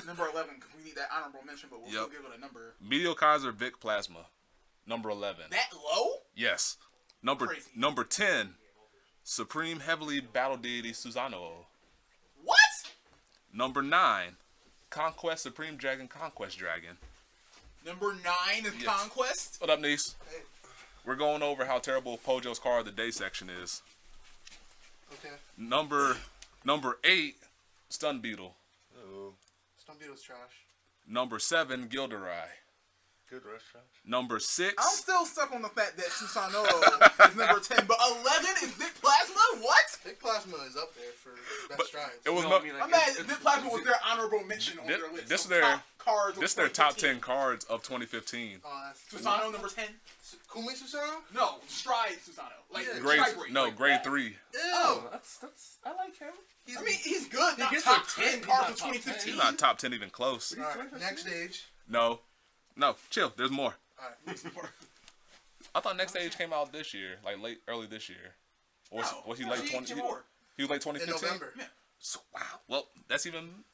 Number 11, we need that honorable mention, but we'll still give it a number. Meteor Kaiser Vic Plasma. Number 11. That low? Yes. Number Crazy. 10, Supreme Heavily Battle Deity Susanoo. What? Number 9, Conquest Supreme Dragon Conquest Dragon. Number 9 is Yes. Conquest? What up, niece? We're going over how terrible Pojo's car of the day section is. Okay. Number 8, Stun Beetle. Oh. Stone Beetle's trash. Number 7, Gilderai. Good rush trash. Number 6, I'm still stuck on the fact that Susanoo is number 10, but 11 is Vic Plasma? What? Big Plasma is up there for best strides. it was No, no, I mean, I'm like, mad it's- Vic Plasma was their honorable mention on This- their list. this So their- top cards of this is their top 10 2015. cards of 2015. Oh, that's Susanoo number 10? Kumi Susanoo? No, Stride Susanoo. Like, Yeah. Grade Stride break. no, like grade that. 3. Ew. Oh, that's I like him. I mean, he's good. Not gets top a 10 10, cards he's of not top 10. 2015. He's not top 10 even close. All right, next stage. No, chill. There's more. All right. I thought Next Stage came out this year, like early this year. Or was he No, late he 20? came over. He was late In 2015. November. Yeah. So, wow. Well, that's even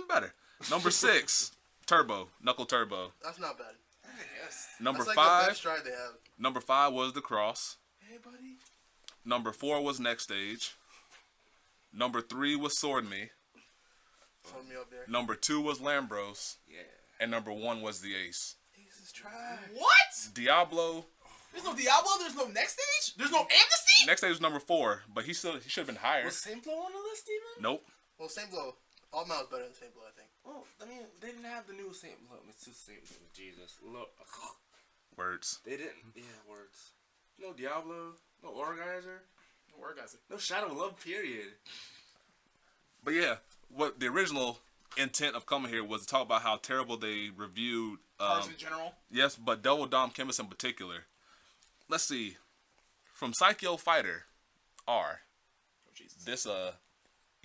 better. Number 6, Turbo, Knuckle Turbo. That's not bad. Yes. Number That's like the 5, best stride they have. number 5 was the Cross. Hey, buddy. Number 4 was Next Stage. Number 3 was Sword Me. Hold me up there. Number 2 was Lambros. Yeah. And number 1 was the Ace. Ace is trash. What? Diablo. There's no Diablo? There's no Next Stage? There's no Amnesty? Next Stage was number 4, but he should have been higher. Was Saint Blow on the list even? Nope. Well, Saint Blow. All Miles better than Saint Blow, I think. Well, I mean, they didn't have the new Saint Blow. It's just Saint Blow. Jesus. Look. Words. They didn't. Yeah, words. No Diablo. No Organizer. No word, guys. No Shadow of Love, period. But yeah, what the original intent of coming here was to talk about how terrible they reviewed. Cards in general. Yes, but Double Dom Chemist in particular. Let's see. From Psycho Fighter R. Oh, Jesus. This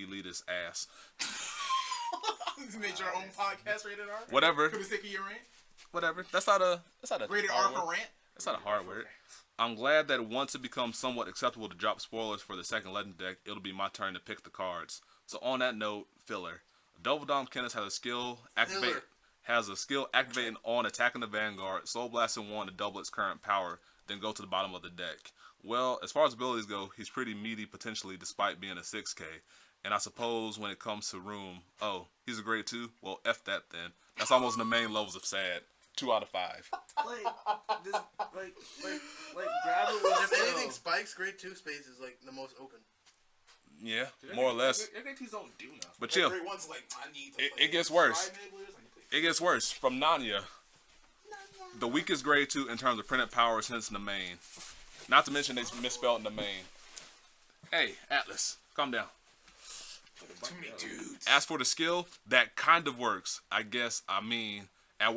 elitist ass. You made your own podcast rated R? Whatever. For the sake of your rant? Whatever. That's not a Rated R hard for word. rant? That's not a hard word. I'm glad that once it becomes somewhat acceptable to drop spoilers for the second legend deck, it'll be my turn to pick the cards. So on that note, filler. Double Dom Kenneth has a skill activating on attacking the Vanguard, Soul Blasting 1 to double its current power, then go to the bottom of the deck. Well, as far as abilities go, he's pretty meaty potentially despite being a 6K. And I suppose when it comes to room, oh, he's a grade 2? Well, F that then. That's almost the main levels of sad. 2 out of 5. This, Gravel was If anything spikes, grade 2 space is like the most open. Yeah, more or less. Your grade 2s don't do nothing. But chill. Grade 1's like, I need to It- play it gets worse. Stride Enablers, I need to play- It gets worse. From Nanya. The weakest grade 2 in terms of printed powers hence in the main. Not to mention they misspelled in the main. Hey, Atlas, calm down. Too many dudes. As for the skill, that kind of works. At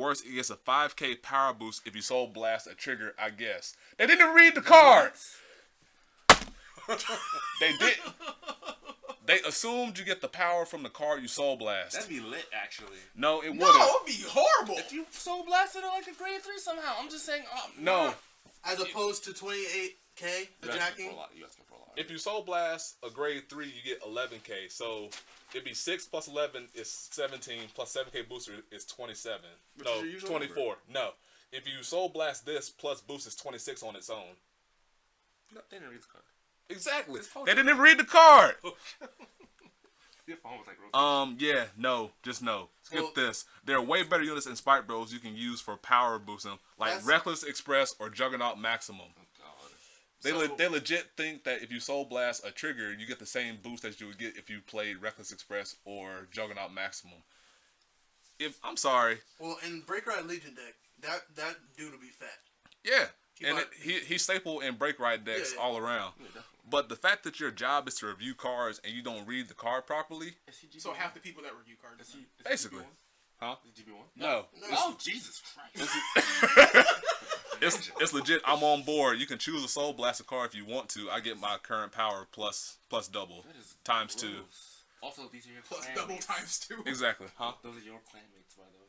worst, it gets a 5K power boost if you soul blast a trigger, I guess. They didn't read the card! They didn't. They assumed you get the power from the card you soul blast. That'd be lit, actually. No, it No, wouldn't. it'd be horrible. If you soul blasted it like a grade 3 somehow, I'm just saying. No. As opposed to 28K, the jacking. You asking for a lot. If you soul blast a grade 3, you get 11K. So it'd be 6 plus 11 is 17 plus 7K booster is 27. Which No, is your usual 24. No. If you soul blast this plus boost is 26 on its own. No, they didn't read the card. Exactly. It's Pojo. They didn't even read the card. Your phone was like rotating. Yeah, no, just no. Skip Well- this. There are way better units in Spike Bros you can use for power boosting, like That's- Reckless Express or Juggernaut Maximum. God. They legit think that if you Soul Blast a trigger, you get the same boost that you would get if you played Reckless Express or Juggernaut Maximum. I'm sorry, Well, in Break Ride Legion deck, that dude will be fat. yeah, He and might- he's staple in break ride decks Yeah. all around. But the fact that your job is to review cards and you don't read the card properly, Is he GB1? So half the people that review cards. Is he basically, GB1? huh? Is he GB1? No, Oh, Jesus Christ. it's legit. I'm on board. You can choose a Soul Blaster card if you want to. I get my current power plus double That is times 2. gross. Also, these are your Plus clanmates. double times 2. Exactly, huh? Those are your clanmates, by the way.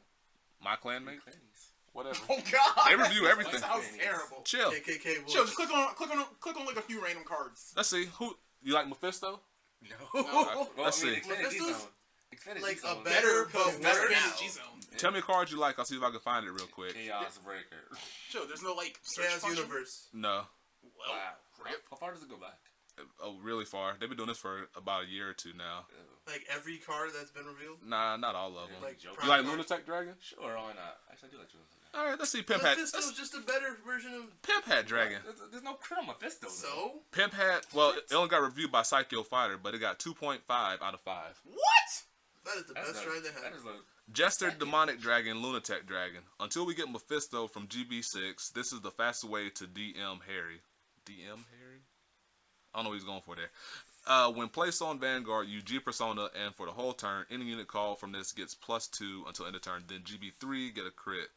My clanmate, Clannies. whatever. Oh God. They review everything. That sounds terrible. Chill. KKK. Chill, just click on like a few random cards. Let's see who you like. Mephisto. No. No. Let's see. Expanded Mephisto's G-Zone. Expanded like G-Zone. a better, But but better better than now. G-Zone. Tell me a card you like. I'll see if I can find it real quick. Chaos Breaker. Chill, there's no like search Chaos function. Universe. No. Well, Wow. rip. How far does it go back? Oh, really far. They've been doing this for about a year or two now. Like every card that's been revealed. Nah, not all of them. Like Joker. You like Prime Lunatic Dragon? Sure, why not? Actually, I do like Julius. All right, let's see. Pimp Hat. Mephisto's just a better version of. Pimp Hat Dragon. There's no crit on Mephisto. So Pimp Hat. Well, it only got reviewed by Psycho Fighter, but it got 2.5 out of 5. What? that is the best ride they That have. is a Jester, Demonic Dragon, Lunatic Dragon. Until we get Mephisto from GB6, this is the fastest way to DM Harry. DM Harry? I don't know what he's going for there. When placed on Vanguard, you G Persona, and for the whole turn, any unit called from this gets +2 until end of turn. Then GB3 get a crit.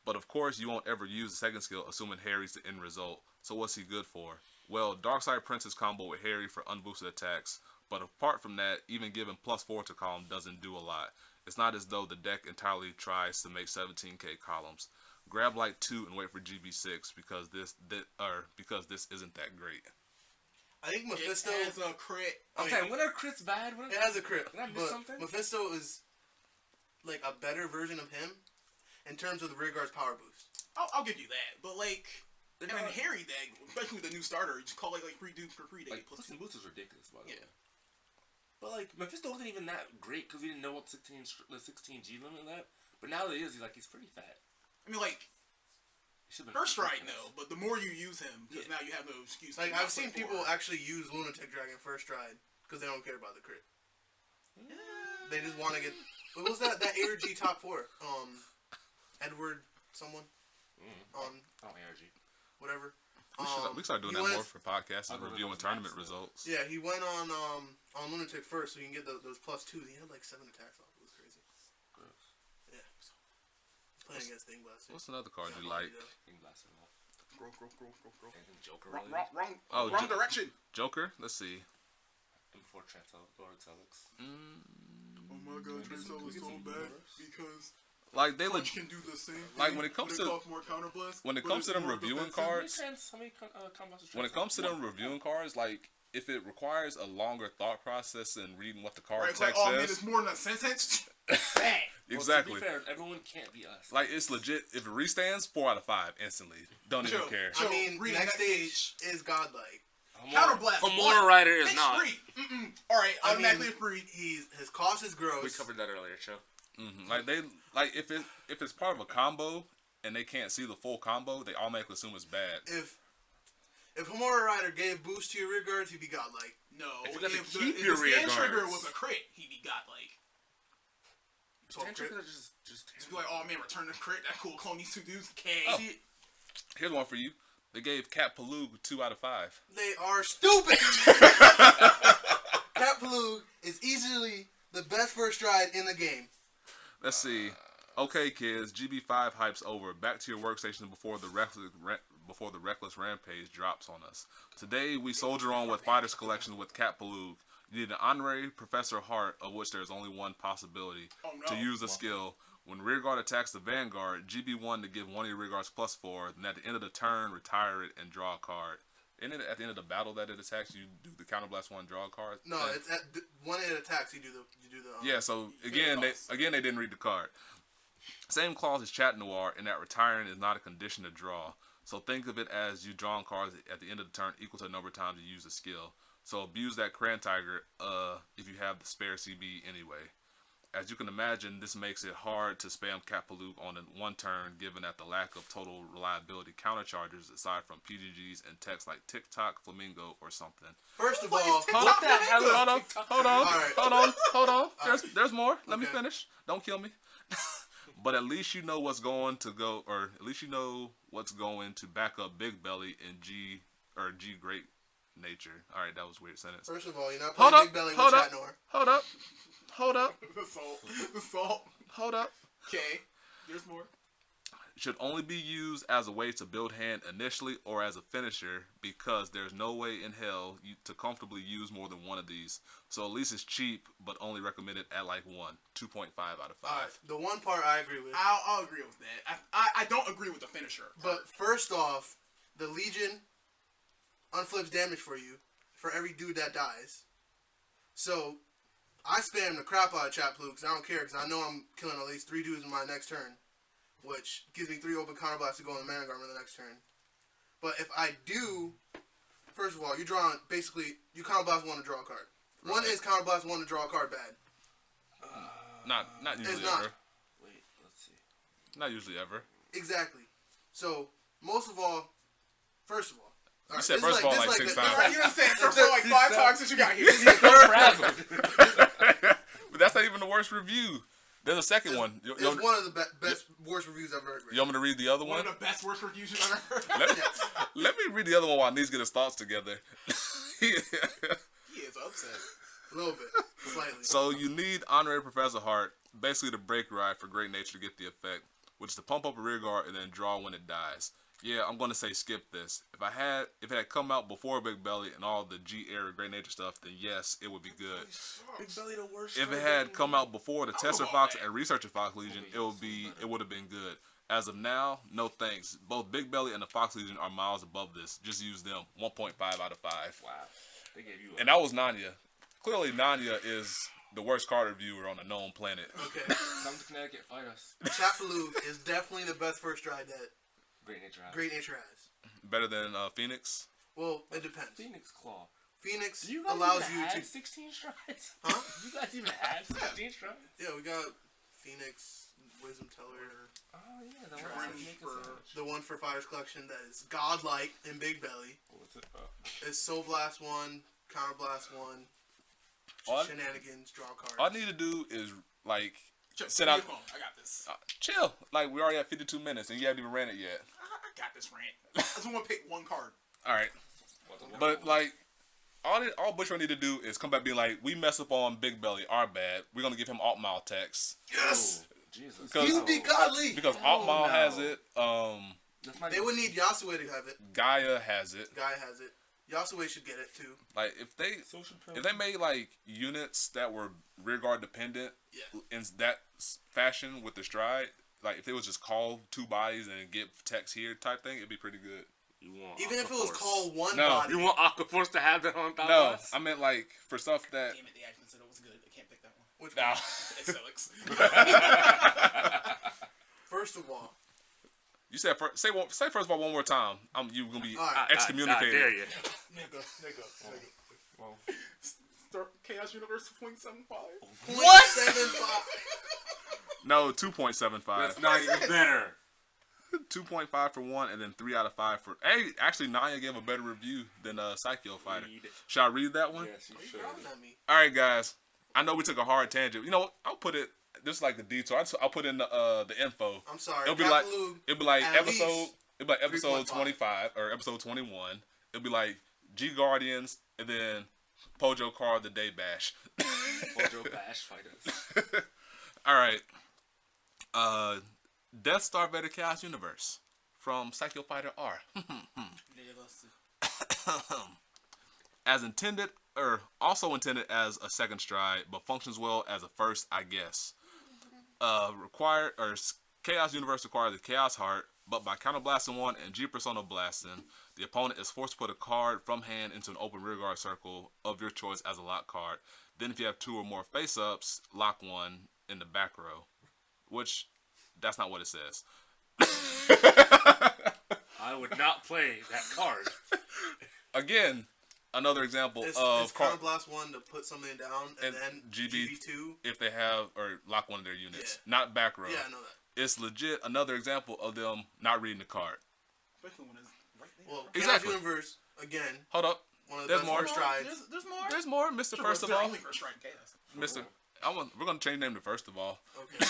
But of course, you won't ever use the second skill, assuming Harry's the end result. So what's he good for? Well, Darkside Princess combo with Harry for unboosted attacks. But apart from that, even giving +4 to column doesn't do a lot. It's not as though the deck entirely tries to make 17k columns. Grab like 2 and wait for GB6 because this isn't that great. I think Mephisto. It has a crit. I'm saying, when are crits bad? When are, It has a crit, Did I miss but something? Mephisto is like a better version of him in terms of the rear guard's power boost. I'll give you that, but like, They're and then not- Harry deck, especially with the new starter, you just call like 3 dudes for free. They Like, get plus Puss in 2. Boots is ridiculous, by the Yeah. way. But, like, Mephisto wasn't even that great because we didn't know what the 16G limit that. But now that he is, he's pretty fat. I mean, like, He should've been first strike finesse. no, but the more you use him, because Yeah. now you have no excuse. to Like not I've put seen 4. people actually use Lunatic Dragon first ride because they don't care about the crit. They just want to get. What was that? That ARG top 4. Edward someone. Oh, ARG. Whatever. We start doing he that went- more for podcasts and Other than reviewing those tournament maps, though. results. Yeah, he went on Lunatic first, so you can get those +2s. He had like 7 attacks off. It was crazy. Gross. Yeah. So, playing against Thing Blaster. What's another card you Yeah, like? King Blast it off. Grow. And Joker Wrong, really. wrong, wrong, Oh, wrong direction. Joker? Let's see. And before Lord Celix. Oh my God, Tracel is so bad because Like they Punch legit. can do the same thing. Like, when it comes to- costs more counterblast, when it but comes to it's them more reviewing defensive. cards- How many combos When it comes to them reviewing cards, like if it requires a longer thought process than reading what the card Right, it's like, text oh man, says, it's more than a sentence. Bad. exactly. To be fair, everyone can't be us. Like it's legit. If it restands, 4 out of 5 instantly. Don't even Chill. care. Chill. I mean, reading next that stage is godlike. Counterblast. Homura Rider is It's not. free. Alright, I automatically mean, free. His cost is gross. We covered that earlier, Joe. Like they like if it's part of a combo and they can't see the full combo, they automatically assume it's bad. If Homura Rider gave boost to your rear guards, he'd be godlike. No, If you got to if keep the your rear stand trigger guards. was a crit, he'd be godlike. So Stand crit. triggers are just Just be like, oh man, return the crit. That cool. Clone these 2 dudes. K. Oh. Here's one for you. They gave Cat Palug 2 out of 5. They are stupid. Cat Palug is easily the best first ride in the game. Let's see. Okay, kids. GB5 hype's over. Back to your workstation before the reckless rampage drops on us. Today we soldier on with Fighters Collection with Cat Palug. You need an honorary Professor Heart, of which there is only one possibility Oh, no. to use the skill. When rearguard attacks the Vanguard, GB1 to give one of your rearguards +4. Then at the end of the turn, retire it and draw a card. Isn't it at the end of the battle that it attacks? You do the counterblast one, draw a card. No, Yeah. it's at when it attacks. You do the. Yeah, so again, they didn't read the card. Same clause as Chat Noir in that retiring is not a condition to draw. So think of it as you drawing cards at the end of the turn equal to the number of times you use the skill. So abuse that Cran Tiger if you have the spare CB anyway. As you can imagine, this makes it hard to spam Kapaloop on one turn given that the lack of total reliability counter charges aside from PGGs and techs like TikTok, Flamingo, or something. First of all, What the hell is Hold on, hold on, Alright. hold on. There's more. Let me Okay. finish. Don't kill me. But at least you know what's going to go, or at least you know what's going to back up Big Belly and G Great Nature. All right, that was a weird sentence. first of all, you're not Hold playing up, Big Belly hold with up, Chatnor. hold up. The salt. Hold up. Okay. There's more. Should only be used as a way to build hand initially or as a finisher because there's no way in hell to comfortably use more than one of these. So at least it's cheap, but only recommended at like 2.5 out of 5. Alright, the one part I agree with. I'll agree with that. I don't agree with the finisher. But first off, the Legion unflips damage for you for every dude that dies. So I spam the crap out of Chatplu because I don't care because I know I'm killing at least 3 dudes in my next turn, which gives me 3 open counter blasts to go in the Mana Garden the next turn. But if I do, first of all, you draw basically you counter blast 1 to draw a card. One is counter blast 1 to draw a card bad. Not usually It's not. ever. Wait, let's see. Not usually ever. Exactly. So most of all, first of all. You said first of all like 6 times. You know what I'm saying? First of all, like 5 times since you got here. But that's not even the worst review. There's a second one. You It's one of the best, worst reviews I've ever read. want me to read the other One one? of the best worst reviews you've ever heard. Let me read the other one while Needs get his thoughts together. He is upset. A little bit. Slightly. So you need Honorary Professor Hart, basically the break ride for Great Nature to get the effect, which is to pump up a rear guard and then draw when it dies. Yeah, I'm gonna say skip this. If it had come out before Big Belly and all the G era Great Nature stuff, then yes, it would be good. Big Belly the worst. If it had come out before the Tester Fox and Researcher Fox Legion, it would have been good. As of now, no thanks. Both Big Belly and the Fox Legion are miles above this. Just use them. 1.5 out of 5. Wow. They gave you a... And that was Nanya. Clearly, Nanya is the worst card reviewer on a known planet. Okay. Come to Connecticut, fight us. Chatpaloo is definitely the best first stride that Great Nature House. Great Nature has. Better than Phoenix. Well, it depends. Phoenix Claw. Phoenix Do you guys allows even you have to. 16 strides? Huh? You guys even have 16 strides? Yeah, we got Phoenix, Wisdom Teller, Oh, yeah. The Trash one that make for- a sandwich. the one for Fighters Collection that is godlike in Big Belly. What's it? It's Soul Blast 1, Counter Blast 1, All- Shenanigans, draw cards. All I need to do is like Just Sit give me out- your phone. I got this. chill. Like we already have 52 minutes and you haven't even ran it yet. I got this rant. I just want to pick one card. All right, but like all Bushra need to do is come back, and be like, we mess up on Big Belly, our bad. We're gonna give him Alt Mile text Yes! Jesus. Because- He would be godly! because Alt Mile no. has it. That's not They even- would need Yasue to have it. Gaia has it. Guy has it. Yasue should get it too. Like if Social they made like units that were rear guard dependent Yeah. in that fashion with the stride, like if it was just call 2 bodies and get text here type thing, it'd be pretty good. You want Even if it was Aquaforce. call 1 No. body. You want Aquaforce to have that on top No, of us? I meant like for stuff that. Damn it, they actually said it was good. I can't pick that one. Which Nah. one? It's Celix. First of all, You said say first of all one more time. You gonna be All right. excommunicated. I dare you. nigga. Well, Start Chaos Universe 0.75. What? 7.5. No, 2.75. that's not even better. 2.5 for 1, and then 3 out of 5 for. Hey, actually, Naya gave a better review than Psycho Fighter. Read. Should I read that one? Yes, you Are you should. yelling at me? All right, guys. I know we took a hard tangent. You know what? I'll put it. This is like the detour. I'll put in the info. I'm sorry. It'll be like Chatpaloo, episode. at least It'll be like episode 3.5. 25 or episode 21. It'll be like G Guardians and then Pojo Card the Day Bash. Mojo Bash fighters. All right. Death Star Vader Chaos Universe from Psycho Fighter R. As intended, or also intended as a second stride, but functions well as a first, I guess. Chaos Universe requires the Chaos Heart, but by counterblasting 1 and G Persona blasting, the opponent is forced to put a card from hand into an open rearguard circle of your choice as a lock card. Then if you have 2 or more face-ups, lock 1 in the back row. Which, that's not what it says. I would not play that card. Again, another example Is of Counterblast 1 to put something down, and then GB2? if they have or lock one of their units, Yeah. not back row. Yeah, I know that. It's legit another example of them not reading the card. Especially when it's right there. Well, Exactly. Chaos Universe, again, Hold up. one of the There's best more. first strides. There's more. There's more, Mister. Sure, First but of all, only first strike in chaos. Mister. We're gonna change the name to First of All. Okay.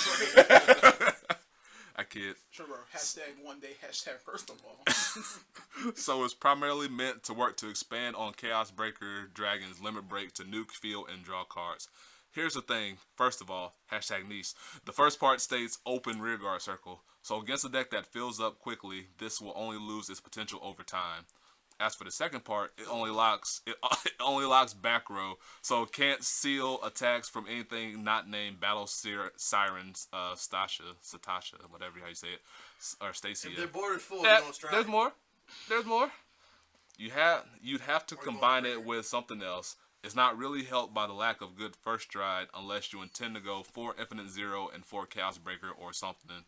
I kid. Sure, bro. Hashtag one day. Hashtag first of all. So it's primarily meant to work to expand on Chaos Breaker Dragon's limit break to nuke, field, and draw cards. Here's the thing. First of all, hashtag niece. The first part states open rearguard circle. So against a deck that fills up quickly, this will only lose its potential over time. As for the second part, it only locks back row, so it can't seal attacks from anything not named Battle Sirens, Satasha, whatever how you say it, or Stacia. If their board is full, Yeah, you don't strike. there's more. There's more. You'd have to combine it with something else. It's not really helped by the lack of good first stride unless you intend to go 4 Infinite Zero and 4 Chaos Breaker or something.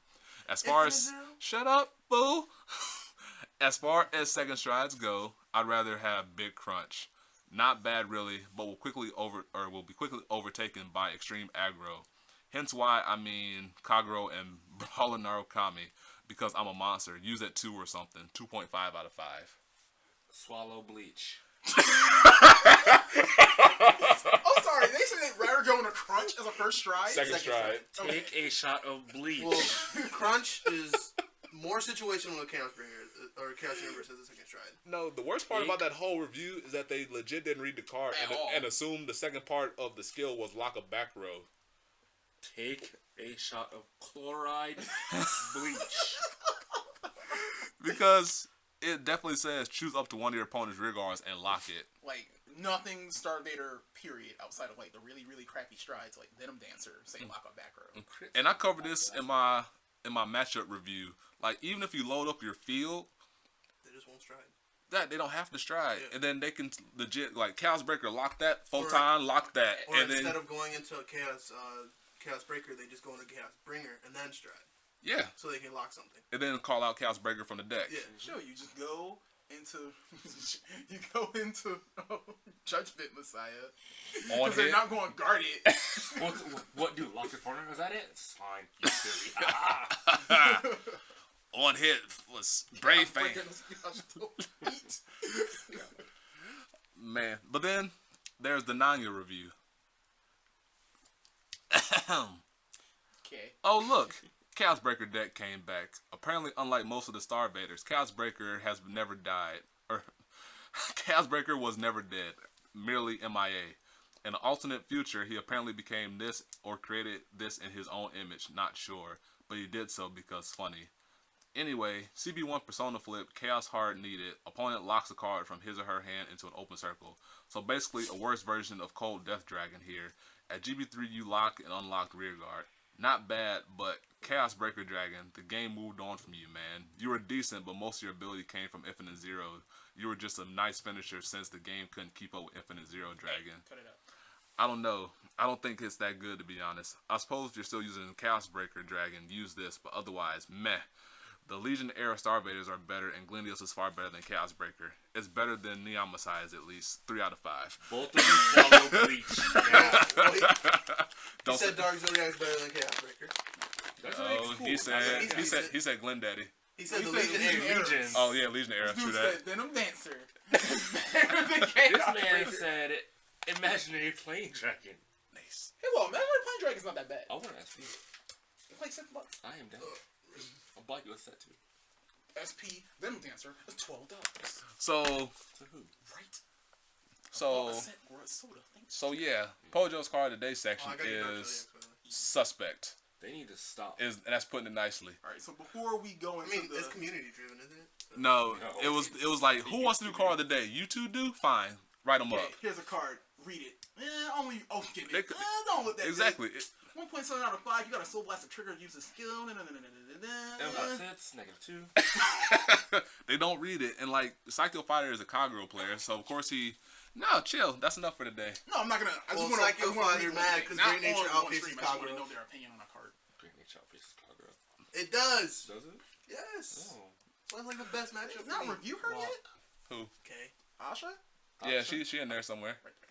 As far as Infinite Zero? shut up, boo. As far as second strides go, I'd rather have Big Crunch. Not bad really, but will be quickly overtaken by extreme aggro. Hence why I mean Kagero and Brawler Narukami, because I'm a monster. Use it 2 or something. 2.5 out of 5. Swallow bleach. Oh, sorry. They said they'd rather go in a crunch as a first stride. Second stride. Take a shot of bleach. Well, Crunch is more situational than Chaos Bringer, or Chaos Universe as a second stride. No, the worst part about that whole review is that they legit didn't read the card At all. and assumed the second part of the skill was lock a back row. Take a shot of chloride bleach. Because it definitely says choose up to one of your opponent's rear guards and lock it. Like, nothing Starvader, period, outside of, like, the really, really crappy strides, like Venom Dancer, say lock up back row. And I covered this in my matchup review. Like, even if you load up your field, They just won't stride. that they don't have to stride. Yeah. And then they can legit, like, Chaos Breaker, lock that. Photon, lock that. Or and instead then, of going into a Chaos Breaker, they just go into Chaos Bringer and then stride, yeah. so they can lock something. And then call out Chaos Breaker from the deck. Yeah. Sure, you just go into Judgment Messiah. On Because they're hit. not going to guard it. What do? Lock the corner? Is that it? It's fine. You silly. On hit was Brave Fan. Man. But then there's the Nanya review. Okay. Oh, look. Chaos Breaker deck came back. Apparently, unlike most of the Star Vaders, Chaos Breaker has never died. Or Chaos Breaker was never dead, merely MIA. In an alternate future, he apparently became this or created this in his own image, not sure. But he did so because funny. Anyway, CB1 Persona Flip, Chaos Heart needed. Opponent locks a card from his or her hand into an open circle. So basically, a worse version of Cold Death Dragon here. At GB3, you lock and unlock rearguard. Not bad, but Chaos Breaker Dragon, the game moved on from you, man. You were decent, but most of your ability came from Infinite Zero. You were just a nice finisher since the game couldn't keep up with Infinite Zero Dragon. Cut it out. I don't know. I don't think it's that good, to be honest. I suppose if you're still using Chaos Breaker Dragon, use this, but otherwise, meh. The Legion era Starvaders are better, and Glendios is far better than Chaos Breaker. It's better than Neon Messiahs, at least. 3 out of 5. Both of you swallow bleach. Yeah. He said Dark Zodiac is better than Chaos Breaker. Oh, he said Glendaddy. He said He the said Legion Legion era. era. Oh yeah, Legion era. True Dude that. said Venom Dancer. This man said imaginary plane dragon. Nice. Hey, well, Imaginary Plane Dragon's not that bad. I want an SP. It's like $6. I am down. I'll buy you a set too. SP Venom Dancer is $12. So To who? Right? so A set or a soda. Thank you. so yeah, Pojo's card of the day section Oh, I got you Dark is Zodiac, by the way. suspect. They need to stop. And that's putting it nicely. All right, so before we go I into mean, the... it's community driven, isn't it? So- No, No. it was like, who wants to do card of the day? You two do? Fine. Write them up. Okay, here's a card. Read it. Only give They it. could- Don't look that Exactly. Good. 1.7 out of 5. You got a Soul Blaster trigger. Use a skill. And that's -2. They don't read it. And like, Psycho Fighter is a Kagero player, so of course he... No, chill. That's enough for today. No, I'm not gonna. I Well, just want Psycho to. Fighter mad 'cause Great Nature outpaces I just want to Kagero. know their opinion on a card. Great Nature outpaces Kagero. It does. Does it? Yes. Oh. So it's like the best matchup. Did not for me. review her yet? Who? Okay. Asha? Yeah, she in there somewhere. Right there.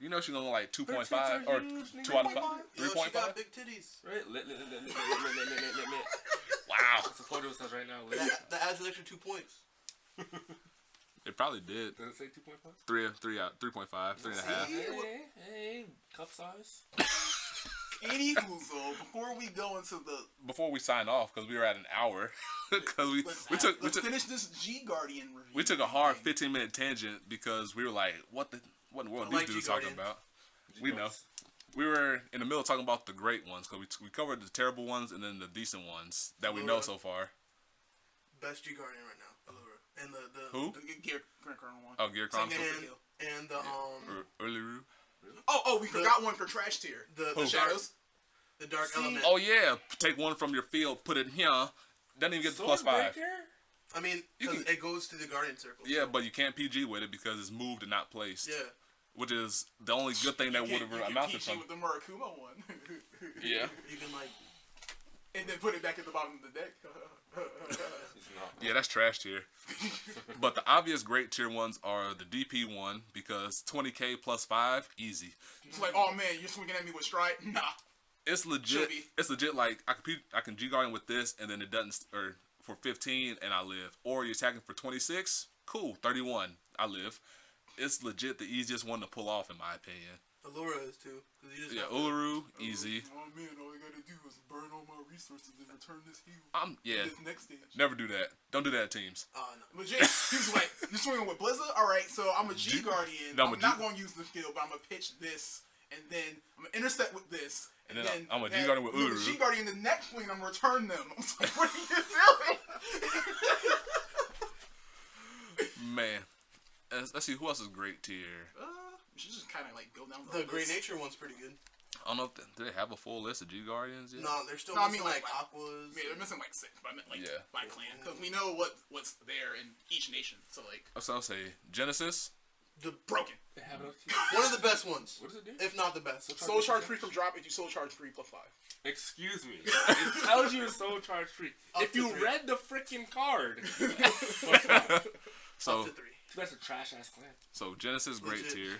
You know she's only like 2.5 tits are or huge, nigga. 2 out of 5, Yo, she 3.5. got big titties. Right? Lit. Wow, Support us right now. Lit. That adds an extra 2 points. it probably did. Does it say 2.5? 3.5, 3.5. Hey, cup size. Anywho, so before we go into the Before we sign off, because we were at an hour, because let's finish this G Guardian review. we took a hard 15-minute tangent because we were like, what in the world I are these like dudes G-Guardians. talking about? We know. We were in the middle talking about the great ones because we covered the terrible ones and then the decent ones that we know Allura. so far. Best G Guardian right now, Allura. And the Who? The Gear Colonel one. Oh, Gear Same Chronicles. thing. and the Uluru. Oh, we forgot one for trash tier. the Who? Shadows. the dark element. Oh yeah, take one from your field, put it here. Doesn't even get the +5. I mean, You because can- it goes to the Guardian circle. Yeah, but you can't PG with it because it's moved and not placed. Yeah. Which is the only good thing that would have amounted PG from. with the Murakuma one. Yeah. You can like. And then put it back at the bottom of the deck. Yeah, that's trash tier. But the obvious great tier ones are the DP one because 20k +5, easy. It's like, oh man, you're swinging at me with stride? Nah. It's legit. Should be. It's legit. Like I can G Guardian with this, and then it doesn't, or for 15, and I live. Or you're attacking for 26, cool, 31, I live. It's legit the easiest one to pull off, in my opinion. Allura is too. 'Cause you just Yeah, have Uluru, easy. Oh man, all I gotta do is burn all my resources and return this heal. Yeah, This next stage. never do that. Don't do that at teams. No. Legit. He was like, you swinging with Blizzard? Alright, so I'm a G Guardian. No, I'm I'm a not G- going to use the skill, but I'm going to pitch this, and then I'm going to intercept with this. And then I'm a G Guardian with Uluru. Uluru. G Guardian, the next swing, I'm going to return them. I was like, what are you doing? Man, let's see who else is great tier. We should just kind of like go down The Great list. Nature one's pretty good. I don't know if do they have a full list of G Guardians yet. No, they're still No, I missing mean, like like- Aquas. Yeah, they're missing like 6, but I meant like Yeah. by clan. Because we know what's there in each nation. So like, So I'll say Genesis. The broken. They have it up to one of the best ones, What does it do? if not the best. Soul charge free from drop if you soul charge free +5. Excuse me. It tells you it's soul charge free. Up If to you 3. read the freaking card. So Up to 3. That's a trash ass clan. so Genesis great Legit. tier.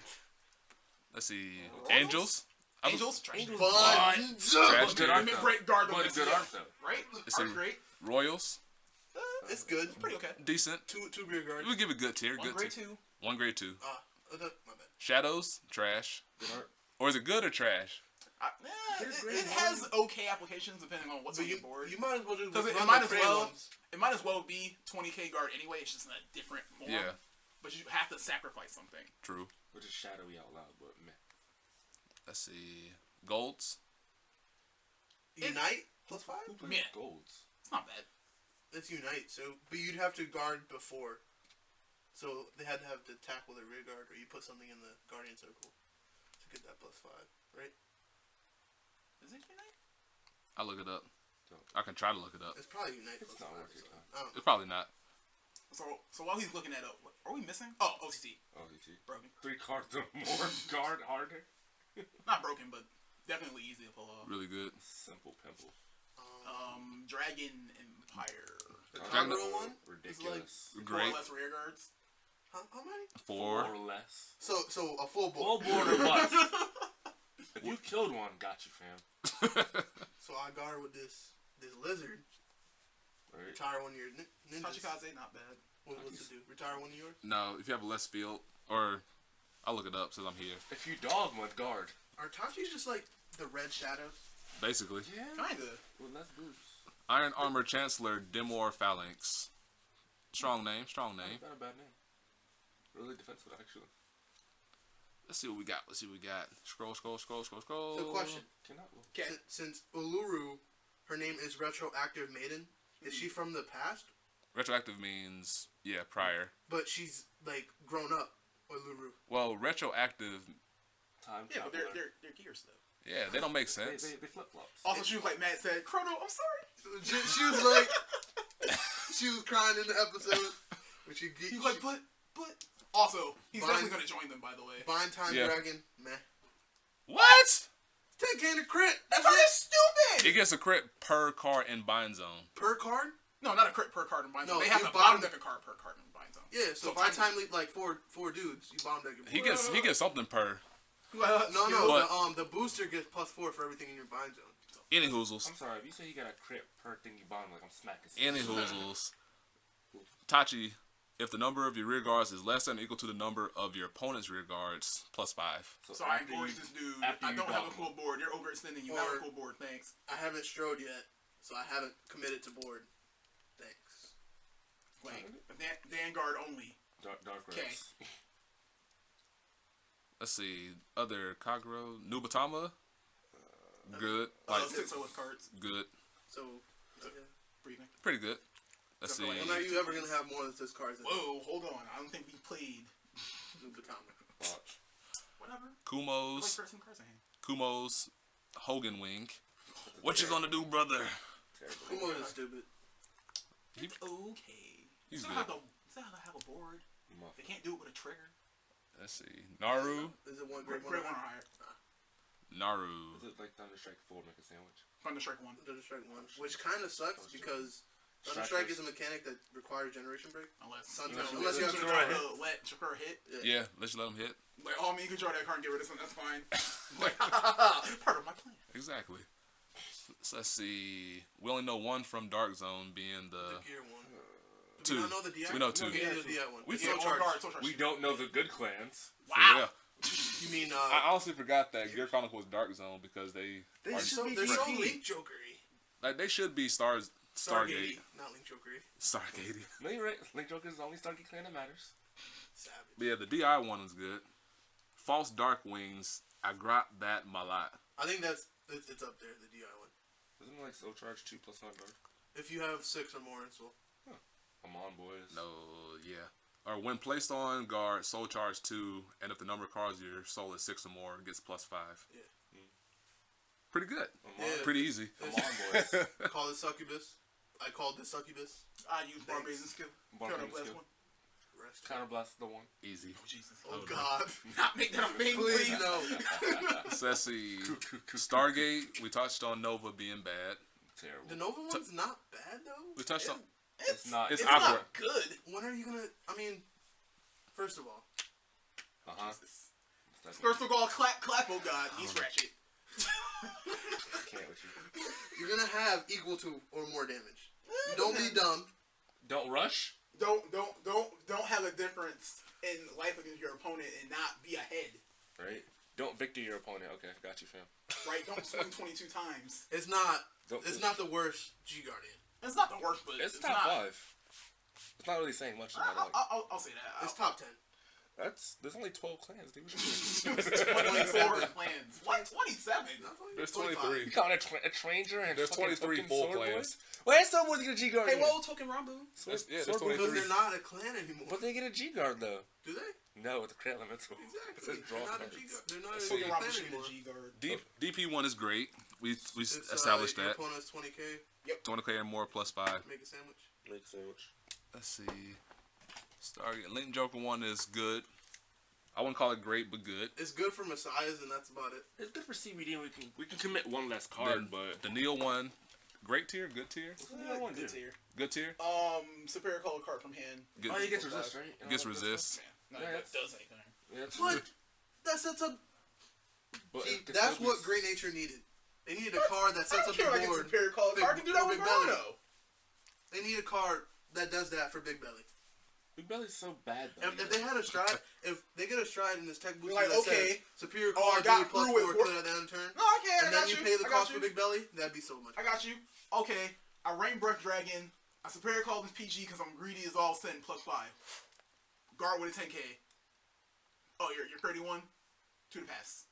Let's see, Royals? Angels. Angels, trash. Angels. Trash Good tier. art Mid though. break guard But with good yeah. art though. Right? It's Art's a- great. Royals. It's good. Pretty okay. Decent. Two beer guards. We give it good tier. One Good grade tier. 2. One grade 2. My bad. Shadows. Trash. Good art. Or is it good or trash? It has okay applications depending on what's But on your board. you might as well just Because it run might the as Prey well ones. it might as well be 20k guard anyway. It's just in a different form. Yeah. But you have to sacrifice something. True. Which is shadowy out loud, but meh. Let's see. Golds. Unite +5. Who plays Yeah. golds? It's not bad. It's Unite. So, but you'd have to guard before. So they had to have to tackle the rear guard, or you put something in the Guardian circle to get that +5, right? Is it Unite? I'll look it up. I can try to look it up. It's probably Unite It's +5. not worth your so, time. I don't know. It's probably not. So while he's looking that up, what are we missing? Oh, OCC. Oh, you see? Broken. 3 cards or more guard harder. Not broken, but definitely easy to pull off. Really good. Simple pimple. Dragon Empire. The Dragon- Congo one? Ridiculous. Great. More or less rear guards. How many? 4. Or less. So a full Full board. board or bust. If you killed one, got you, fam. So I guard with this lizard. Right? Retire one of your ninjas. Tachikaze, not bad. What's it do? Retire one of yours? No, if you have a less field, or I'll look it up since I'm here. If you dog mud, guard. Are Tachis just like the red shadows? Basically. Yeah. Kinda. With less boost. Iron Armor Chancellor Dimor Phalanx. Strong name. Strong name. Not a bad name. Really defensive, actually. Let's see what we got. Scroll. So question. Cannot look. Okay. Since Uluru, her name is Retroactive Maiden, is she from the past? Retroactive means, yeah, prior. But she's like grown up, Uluru. Well, retroactive, Time Yeah, but traveler. they're gears though. yeah, they don't make sense. They flip flops. Also, she was like Matt said, Chrono, I'm sorry. She was like, she was crying in the episode. When she He was like, but. Also, he's Bind- definitely gonna join them, by the way. Bind Time Yeah. Dragon, meh. What? 10 gain a crit. That's That's it. stupid. It gets a crit per card in bind zone. Per card? No, not a crit per card in Bind Zone. No, They have you a bottom bottom- deck a card per card in Bind Zone. Yeah, so if I time leap like four dudes, you bomb deck your board. He gets something per No, the booster gets +4 for everything in your bind zone. any hoozles. I'm sorry, if you say you got a crit per thing you bomb, like I'm smacking. Any hoozles. Tachi, if the number of your rear guards is less than or equal to the number of your opponent's rear guards, +5. So I engorge this dude. I don't have a cool board. You're overextending. You have a cool board. Thanks. I haven't strode yet, so I haven't committed to board. Thanks. Wait, Vanguard only. Dark Okay. Race. Let's see. Other Kagero. Nubatama. Good. Like, 6 with cards. good. So, okay. Breathing. Pretty good. Let's see. When are you ever gonna have more than 6 cards? Whoa, hold on. I don't think we played. Nubatama. Whatever. Like Kumos. 13 cards in hand. Kumos. Hogan Wing. What you gonna do, brother? Kumo is stupid. Okay. He's Still good. have a board. They can't do it with a trigger. Let's see. Naru. Is it one Great great one or one? higher. Naru. Is it like Thunderstrike 4 make a sandwich? Thunderstrike 1. Thunderstrike 1, which kind of sucks because Thunderstrike is a mechanic that requires generation break. Unless Unless you you have have to to let Shakura hit. Yeah, let's let him hit. Like, oh, me, you can draw that card and get rid of this one. That's fine. Like, part of my plan. Exactly. So let's see. We only know one from Dark Zone being the The gear one. two. We don't know the DI. We know two. We know the DI one. We Soul feel- charge. We don't know the good clans. Yeah. You mean I honestly forgot that Gear Chronicle was Dark Zone because they They are should be they're so DP. Link Jokery. like they should be Stargate. Not Link Jokery. Stargate. No, you're right. Link Joker is the only Stargate clan that matters. Savage. But yeah, the DI one is good. False Dark Wings. I got that Malat. I think it's up there, the DI one. Isn't it like Soul Charge 2 plus 1 dark? If you have 6 or more in Soul. Come on, boys. No, yeah. Or when placed on guard, Soul Charge 2, and if the number of cards your soul is 6 or more, it gets +5. Yeah. Pretty good. Yeah. Pretty easy. Come on, boys. Call it Succubus. I called this Succubus. I use Barbarian skill. Barbarian Counter blast skill. one. Rest. Counterblast the one. Easy. Jesus. Oh, God. Not make that a thing, Please, please. no. So let's see. Stargate, we touched on Nova being bad. Terrible. The Nova one's not bad, though. We touched on. It's not. It's It's awkward. not good. When are you gonna... I mean, first of all, Uh-huh. First of all, clap, oh God, he's ratchet. Can't with you. you're gonna have equal to or more damage. Don't be dumb. Don't rush. Don't have a difference in life against your opponent and not be ahead. Right? Don't victor your opponent. Okay, got you, fam. Right? Don't swing 22 times. It's not... Don't It's not the worst G-Guardian. It's not the worst, but It's it's top not. 5. It's not really saying much about it. I'll say that. It's top 10. There's only 12 clans, dude. What you mean? 24 plans. What? 27? There's 25. 23. You calling a Stranger and There's fucking 23 token full Sword clans. Boys? Why is Sword Boys get a G Guard? Hey, whoa, token Rambo. There's Sword there's Boys- 23. Because they're not a clan anymore. But they get a G Guard though. Do they? No, with the credit elemental. Exactly. It's a draw They're not a cards. G-Guard. They're not a see. Token clan Rambo should get anymore. a G guard. DP1 is great. We It's, established your that. opponent's 20k. 20k or more +5. Make a sandwich. Make sandwich. Let's see. Stargate. Link Joker 1 is good. I wouldn't call it great, but good. It's good for Messiahs, and that's about it. It's good for CBD. And we can commit one less card, but The Neo 1, great tier, good tier, one Good dude. tier. good tier. Superior color card from hand. Good. Oh, he gets resist, right? Gets resist. No, Yeah, that does anything. Yeah, that's What? good. That sets up... But See, it could that's still what be- Great Nature needed. They needed a card that I sets don't up care the if I get board. superior color Big- card. I can do that with Big Belly. Mono. They need a card that does that for Big Belly. Big Belly's so bad though. If they had a stride, if they get a stride in this tech booster Like, that okay. says superior Oh, I card, got give you plus through it. 4 at the end of turn, No, I can't. and I then got you pay the I cost got for you. Big Belly, that'd be so much. I got you. Okay, I Rain Breath Dragon. I superior call this PG because I'm greedy as all sin +5. Guard with a 10k. Oh, you're 31. 2 to pass.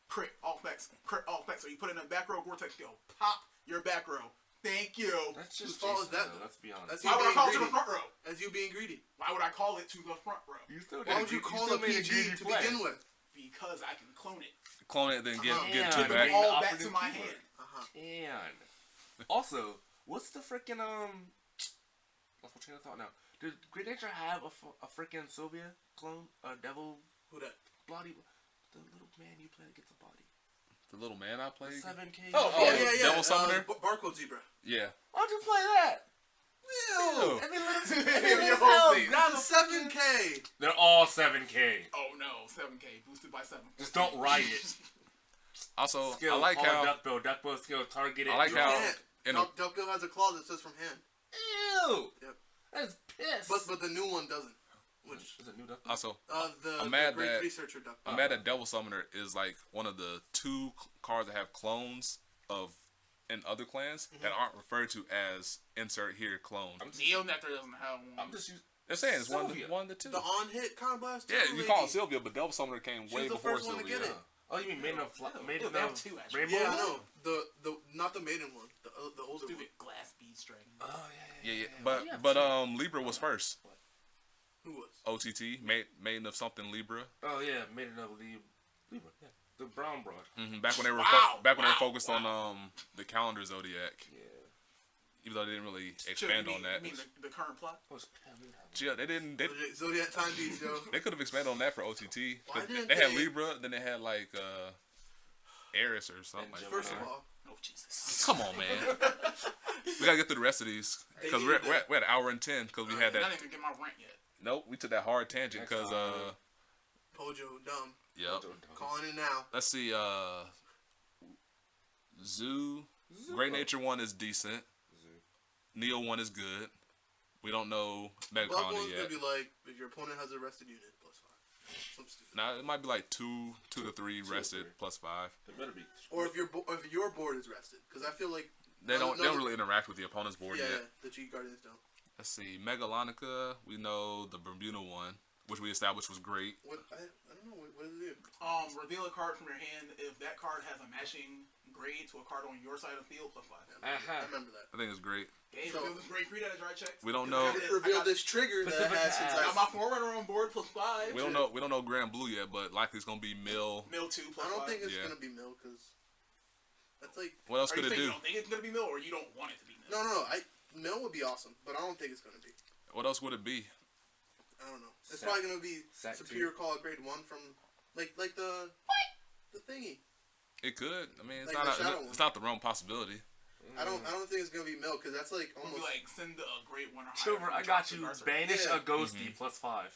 Crit all effects. Crit all effects. So you put in a back row Vortex skill. Pop your back row. Thank you. That's Whose just fault is Jason, that, though, though? let's be honest. That's Why would I being call it to the greedy. front row? That's you being greedy. Why would I call it to the front row? You still Why would you call a PG to begin with? Because I can clone it. Clone it, then get Yeah, two I back. mean- All back to operative my keyword. hand. Uh-huh. And also, what's the freaking Lost my train of thought now. Did Great Nature have a freaking Sylvia clone? A devil Who that? bloody? The little man you played against the body. The little man I played. 7K. Oh, Oh, yeah. yeah, yeah. Devil Summoner? Barcode Zebra. Yeah. Why'd you play that? Ew. And they let us Your whole thing. grab It's a a fucking- 7K. They're all 7K. Oh no, 7K boosted by 7. Just don't write it. Also, Skill, I like call how Duck Bill skill, target it. I like You how can't. in a, Duck Bill has a clause that says from hand. Ew. Yep. That's piss. But the new one doesn't. Which Is it new Duck Bill? also the I'm mad great that- researcher Duck Bill. I'm mad that Devil Summoner is like one of the 2 cards that have clones of in other clans that aren't referred to as insert here clone. Neo Nectar doesn't have one. I'm just using. They're saying it's Sylvia. one of the 2. The on hit Conblast. Yeah, you call it Sylvia, but Devil Summoner came She way was the before first one to Sylvia. get it. Oh, you mean Maiden of they have 2 actually. Rainbow? Yeah, no, the not the maiden one, the older one. Stupid glass beast dragon. Oh Yeah, yeah. but Libra was first. Who was? OTT, maiden of something Libra. Oh yeah, Maiden of Libra. Yeah, the brown broad. Back when they were Wow, they were wow, focused wow. on the calendar zodiac, Yeah. even though they didn't really Should expand mean, on that. You mean the current plot? Yeah, they didn't. Zodiac Time Beast, yo. They could have expanded on that for OTT. 'Cause Why didn't they had they? Libra, then they had like Eris or something And like Gemini. that. First of all, Oh Jesus. Come on, man. We gotta get through the rest of these because They we're needed that. at an hour and 10 because we had I that. didn't even get my rent yet. Nope, we took that hard tangent because Pojo dumb. yep. Calling it now. Let's see. Zoo, Great Nature one is decent. Neo one is good. We don't know Blood Megacolony one's yet. gonna be like if your opponent has a rested unit +5. Some stupid. Now it might be like two to 3 rested +5. They better be. Or if your board is rested, because I feel like They No, don't really interact with the opponent's board yeah, yet. the G Guardians don't. Let's see. Megalonica, we know the Bermuda one, which we established was great. What I don't know what does it do? Reveal a card from your hand. If that card has a matching grade to a card on your side of the field, +5. I remember that. I think it's great. Okay, So- reveal this great creed at a dry check. We don't know. It revealed this trigger that Pacific has since Cat. I got I, my Forerunner on board, +5. We don't know Grand Blue yet, but likely it's gonna be Mill. Mill 2, +5. I don't think it's Yeah. gonna be Mill because that's like What else Are could you it saying do? you don't think it's gonna be Mill, or you don't want it to be Mill? no. Mill would be awesome, but I don't think it's gonna be. What else would it be? I don't know. It's Sac- probably gonna be Sac Superior Call Grade 1 from like the the thingy. It could. I mean, it's Like the Shadow it's not the wrong possibility. I don't think it's gonna be Mill because that's like We'll be almost like, send a great one or higher. Silver, from I the got top you. to Mercer. Banish Yeah. a ghosty +5.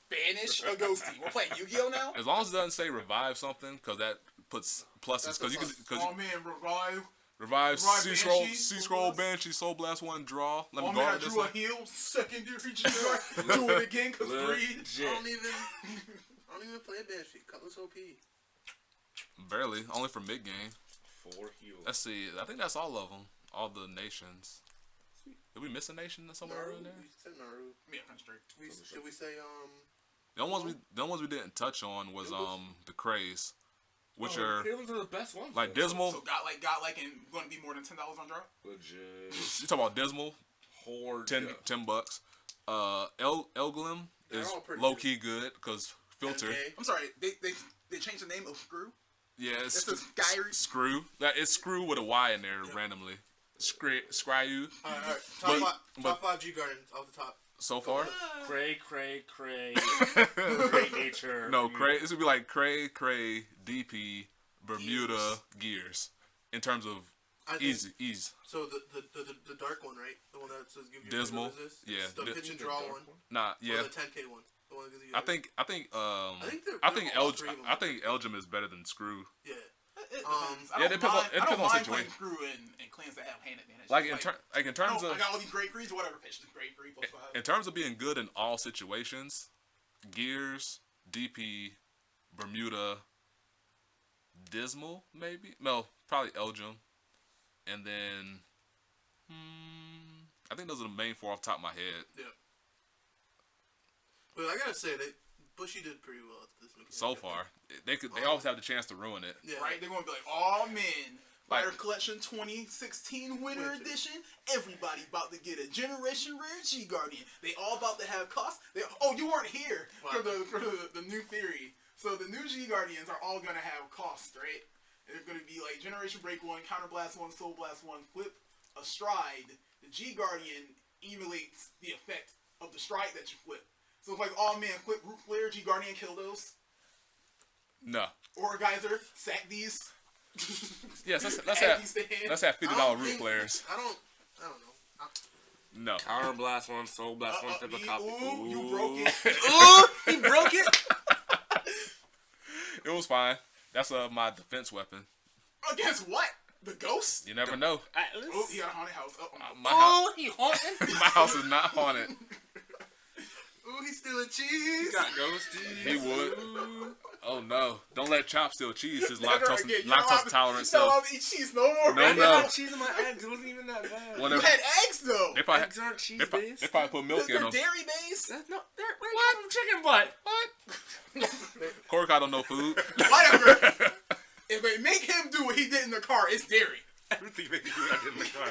Banish a ghosty. We're playing Yu-Gi-Oh now? As long as it doesn't say revive something, because that puts pluses. That's Because you a can plus. Oh man, revive. revive Banshee, C scroll plus. Banshee Soul Blast 1 draw. Let me Oh man, I guard this drew a one. heal. Secondary generic. Do it again because greed. Legit. I don't even play a Banshee. Cutlass OP. Barely, only for mid game. 4 heals. Let's see. I think that's all of them. All the nations. Did we miss a nation somewhere Naru. in there? We said Naru. Yeah, concentrate. Did we say The only ones we didn't touch on was the Craze, which are Cravens are the best ones. like though. Dismal. So got like, and going to be more than $10 on drop. Legit. You talk about Dismal, Horde. 10 $10. Elglim They're is all pretty low key good because filter. 10K? I'm sorry, they changed the name of Screw. Yeah, it's It's a Skyri. Screw. That it's Screw with a Y in there randomly. Scryu. Alright. But- Top 5 G Guardians off the top. So far, Cray. Great nature. no Cray. This would be like Cray, DP, Bermuda, Gears. In terms of I think- ease. So the dark one, right? The one that says give you Dismal. what is this? Yeah, It's the pitch and draw one. Nah, yeah. Or the 10K one. The one that gives you I think they're all three of them. I think Elgin is better than Screw. Yeah. It depends. yeah, it depends on- it I depends don't on mind situation. playing Screw in clans that have hand advantage. Like in terms I of got all these great creeds, whatever. Pitch this great creed +5. in terms of being good in all situations, Gears, DP, Bermuda, Dismal, maybe? No, probably Elgin. And then I think those are the main 4 off the top of my head. Yeah. But I gotta say that Bushy did pretty well at this mechanic. So far. They always have the chance to ruin it. Yeah. Right? They're going to be like, oh man, Fighter Like- Collection 2016 Winter Winter. Edition. Everybody about to get a Generation Rare G Guardian. They all about to have costs. Oh, you weren't here for the new theory. So the new G Guardians are all going to have costs, right? They're going to be like Generation Break 1, Counterblast 1, Soul Blast 1, Flip, a Stride. The G Guardian emulates the effect of the Stride that you flip. So it's like, oh man, flip Root Flare, G Guardian, kill those. No. Or Geyser, sack these. Yes, let's Add have these to hand. $50 I don't root think- flares. I don't know. No. Counter blast one, soul blast one, flip a copy. Ooh, you broke it. Ooh, he broke it. It was fine. That's my defense weapon. Against what? The ghost? You never know. Atlas. Oh, he got a haunted house. My house, he haunted. my house is not haunted. Ooh, he's stealing cheese. He got ghosties. He would. Oh no! Don't let Chop steal cheese. His Never lactose again. You're not allowed tolerant to- you're not self. allowed to eat cheese no more. No, I man. no. had cheese in my eggs. It wasn't even that bad. Whatever. You had eggs though. They probably, Eggs aren't cheese they probably, based. they probably put milk in They're them. dairy based. That's not. Where you from chicken butt? What? Cork, I don't know food. Whatever. If they make him do what he did in the car, it's dairy. Everything makes me do what I did in the car.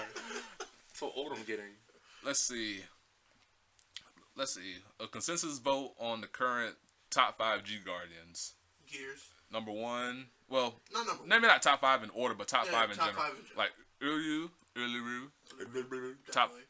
So old I'm getting. Let's see. A consensus vote on the current top 5 G Guardians. Gears. Number 1. Well, Not number one. maybe not top 5 in order, but top Yeah, 5 in top general. 5 in general. Like Uru,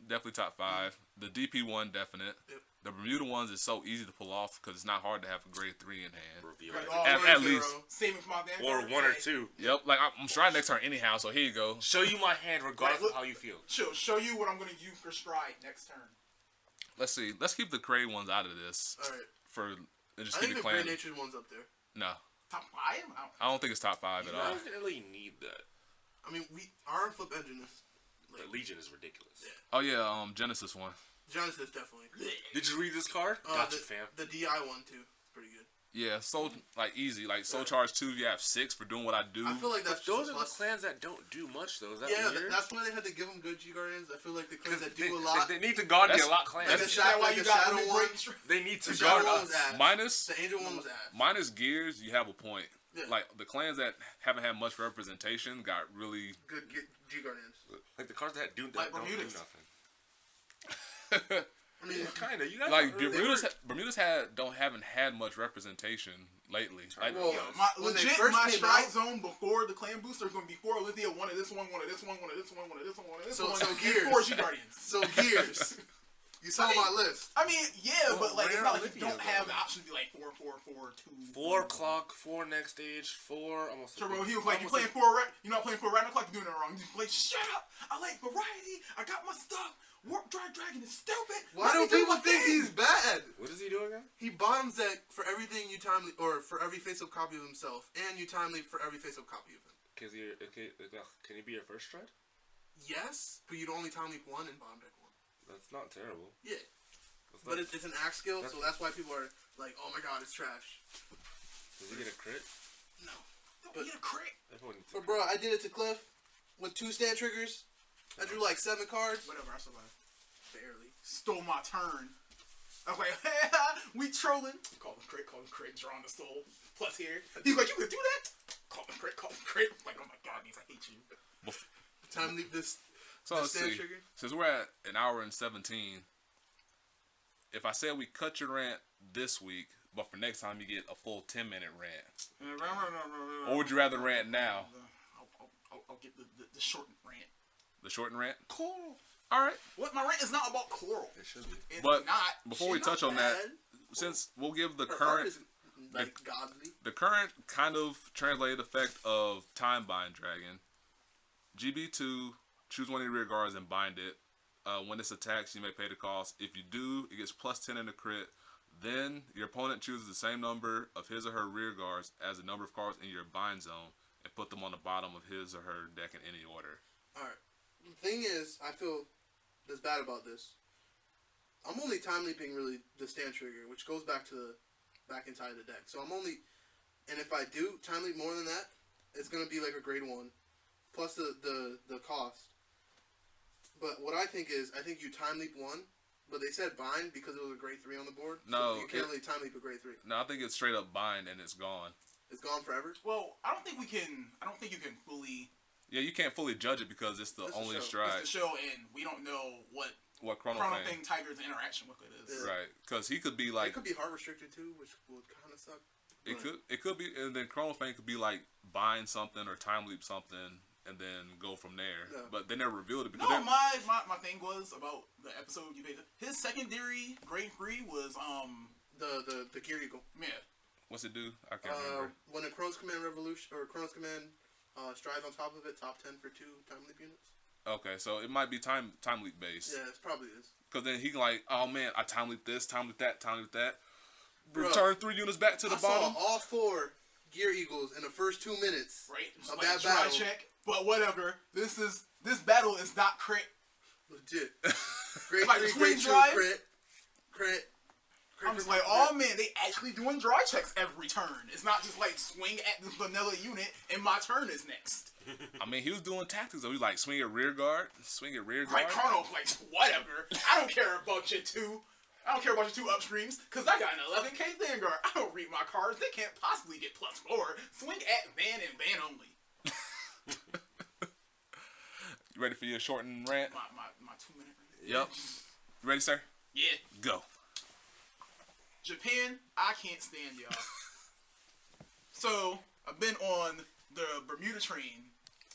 definitely top 5. The DP one, definite. Yep. The Bermuda ones is so easy to pull off because it's not hard to have a grade 3 in hand. Review Like, it. oh, At least. Same with my Or Vanguard. 1 or 2. Yep, like I'm stride next turn anyhow, so here you go. Show you my hand regardless Right, look- of how you feel. Show you what I'm gonna use for stride next turn. Let's see. Let's keep the Cray ones out of this All right. for and just I keep think the the Great clan. Natured one's up there. No, Top 5? I don't think it's top 5 at You all. guys didn't really need that. I mean, our flip engine is The Legion is ridiculous. Oh yeah, Genesis one. Genesis definitely. Did you read this card? Gotcha, fam. The DI one too. It's pretty good. Yeah, so like easy, like Soul Charge 2. You have 6 for doing what I do. I feel like that's But those just a are the plus. clans that don't do much, though. Is that Yeah, weird? that's why they had to give them good G Guardians. I feel like the clans that they, do a lot. They need to guard the That's- lot clans. Like Is that why like you a got Shadow me one. break? They need to The guard Shadow one us. was ass. minus The Angel one was ass. minus Gears. You have a point. Yeah. Like the clans that haven't had much representation got really. Good G Guardians. Like the cards that Like don't do Bermudas. nothing. I mean, Kind of. You guys Like don't really- Bermuda's haven't had much representation lately. Like, Well, when they Legit, first my came stride out- zone before the clan booster is going to be 4 Olympia, 1 of this one, 1 of this one, 1 of this one, 1 of this one, 1 of this So- one, so and Gears. 4 G Guardians. so Gears. You saw my list. I mean, yeah, Well, but like it's where not like Olympia you don't is have though? the option to be like 4, 4, 4, 2. 4 o'clock, 4 next stage, 4 almost. So bro, he was like, you playing 4 you're not playing 4 round o'clock, you're doing it wrong. You play, shut up! I like variety. I got my stuff. Warp Drive Dragon is stupid. Why Let do me do people my think thing. he's bad? What does he do again? He bottoms deck for everything you timely, or for every face-up copy of himself, and you timely for every face-up copy of him. Can he be your first stride? Yes, but you'd only timely 1 and bottom deck 1. That's not terrible. Yeah, That's but not- it's an axe skill, so that's why people are like, "Oh my god, it's trash." Does he get a crit? No. Don't But- get a crit. Everyone needs a But crit. bro, I did it to Cliff with 2 stand triggers. I drew like 7 cards. Whatever, I survived. Barely. Stole my turn. I was like, we trolling. Call him crit, drawing the soul. Plus here. He's like, you could do that? Call him crit. Like, oh my god, means I hate you. Time leap this. So The let's stand see. trigger? Since we're at an hour and 17, if I said we cut your rant this week, but for next time you get a full 10-minute rant, or would you rather rant now? I'll get the shortened rant. The shortened rant? Coral. All right. What? My rant is not about coral. It should be. It's But not. before we She's not touch on that, bad. since we'll give the Her art current is like godly. the current kind of translated effect of Time Bind Dragon, GB2, choose one of your rear guards and bind it. When this attacks, you may pay the cost. If you do, it gets plus 10 in the crit. Then your opponent chooses the same number of his or her rear guards as the number of cards in your bind zone and put them on the bottom of his or her deck in any order. Alright. The thing is, I feel that's bad about this. I'm only time leaping really the stand trigger, which goes back to the back inside the deck. So I'm only, and if I do time leap more than that, it's gonna be like a grade 1, plus the cost. But what I think is, I think you time leap 1, but they said bind because it was a grade 3 on the board. No, so you can't really time leap a grade 3. No, I think it's straight up bind and it's gone. It's gone forever. Well, I don't think you can fully. Yeah, you can't fully judge it because it's the It's a only show. stride. It's the show, and we don't know what What Chrono Chrono Fang. Thing Tiger's interaction with it is. Yeah. Right, because he could be It like could be heart restricted too, which would kind of suck. it could be, and then Chrono Fang could be like bind something or time leap something and then go from there. Yeah. But they never revealed it because No, they're- my thing was about the episode you made. His secondary grade 3 was The Gear Eagle. yeah. what's it do? I can't remember. When a Chronos Command Revolution or Chronos Command strides on top of it, top 10 for 2 time leap units. Okay, so it might be time leap based. Yeah, it probably is. Because then he can like, oh man, I time leap this, time leap that, time leap that. Bro, Return 3 units back to the I bottom. saw all 4 Gear Eagles in the first 2 minutes. Right? Just Of like that dry battle. check. But whatever. This battle is not crit. Legit. Great Like 3, swing great 2, drive? crit. I'm just like, oh man, they actually doing dry checks every turn. It's not just like swing at the vanilla unit and my turn is next. I mean, he was doing tactics though. He like swing at rear guard, swing at rear guard. Like Colonel, like whatever. I don't care about your 2. I don't care about your 2 upstreams because I got an 11k Vanguard. I don't read my cards. They can't possibly get +4. Swing at Van and Van only. You ready for your shortened rant? My 2-minute rant. Yep. You ready, sir? Yeah. Go. Japan, I can't stand y'all. So, I've been on the Bermuda train.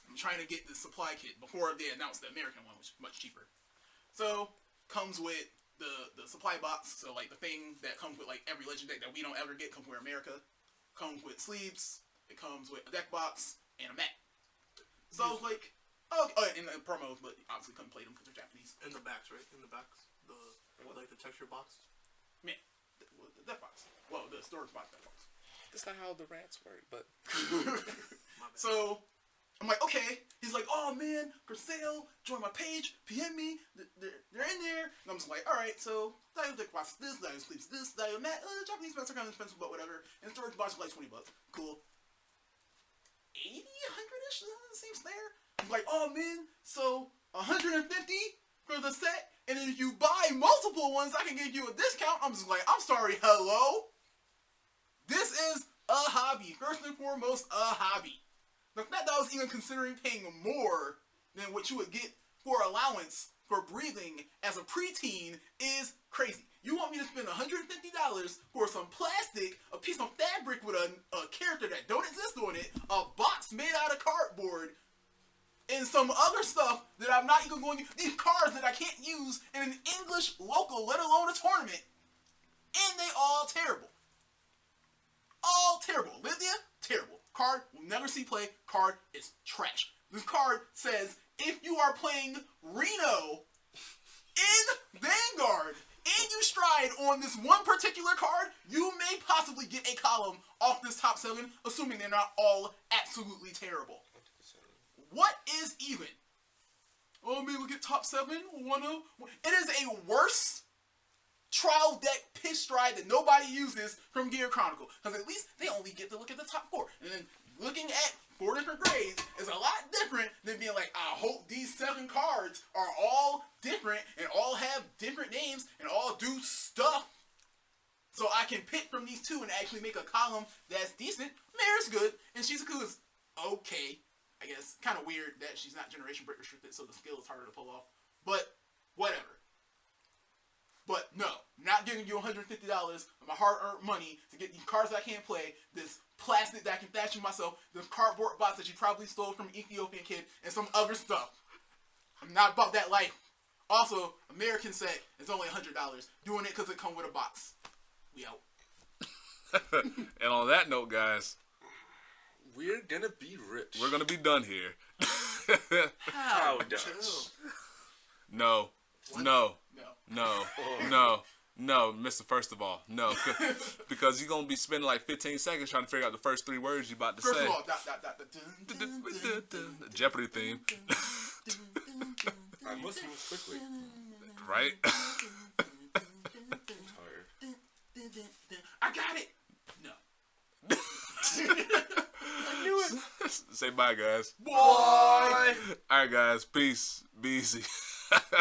I'm trying to get the supply kit before they announced the American one, which is much cheaper. So, comes with the supply box. So, like, the thing that comes with, like, every legend deck that we don't ever get comes with America. Comes with sleeves. It comes with a deck box and a mat. So, like, and the promos, but obviously couldn't play them because they're Japanese. In the backs, right? In the backs. Like the texture box. Man, the deck box. Well, the storage box deck box. That's not how the rants work, but So, I'm like, okay. He's like, oh man, for sale, join my page, PM me, they're in there. And I'm just like, alright, so, Dio deck box this, Dio sleeps this, Dio mat, Japanese mats are kind of expensive, but whatever. And storage box is like $20. Cool. 80, 100-ish, seems fair. I'm like, oh man, so, 150 for the set, and then if you buy multiple ones, I can give you a discount. I'm just like, I'm sorry, hello? This is a hobby. First and foremost, a hobby. The fact that I was even considering paying more than what you would get for allowance for breathing as a preteen is crazy. You want me to spend $150 for some plastic, a piece of fabric with a character that don't exist on it, a box made out of cardboard, and some other stuff that I'm not even going to use. These cards that I can't use in an English local, let alone a tournament. And they all terrible. All terrible. Lydia, terrible. Card will never see play. Card is trash. This card says if you are playing Reno in Vanguard and you stride on this one particular card, you may possibly get a column off this top 7, assuming they're not all absolutely terrible. What is even? Oh, man, look at top 7, 1-0. It is a worse trial deck piss stride that nobody uses from Gear Chronicle. Because at least they only get to look at the top 4. And then looking at 4 different grades is a lot different than being like, I hope these 7 cards are all different and all have different names and all do stuff. So I can pick from these 2 and actually make a column that's decent. Mare's good, and Shizuku is okay. I guess kind of weird that she's not generation break restricted, so the skill is harder to pull off. But whatever. But no, not giving you $150 of my hard-earned money to get these cards I can't play, this plastic that I can fashion myself, this cardboard box that you probably stole from an Ethiopian kid, and some other stuff. I'm not about that life. Also, American set is only $100. Doing it because it come with a box. We out. And on that note, guys, We're gonna be rich. we're gonna be done here. How Chill. Dutch? No, no, No. no, Mr. First of all, no, because you're gonna be spending like 15 seconds trying to figure out the first 3 words you about to First say. of all, dun, dun, dun, dun, Jeopardy theme, I must move quickly. right? Tired. I got it. No. Say bye, guys. Boy. All right, guys, peace. Be easy.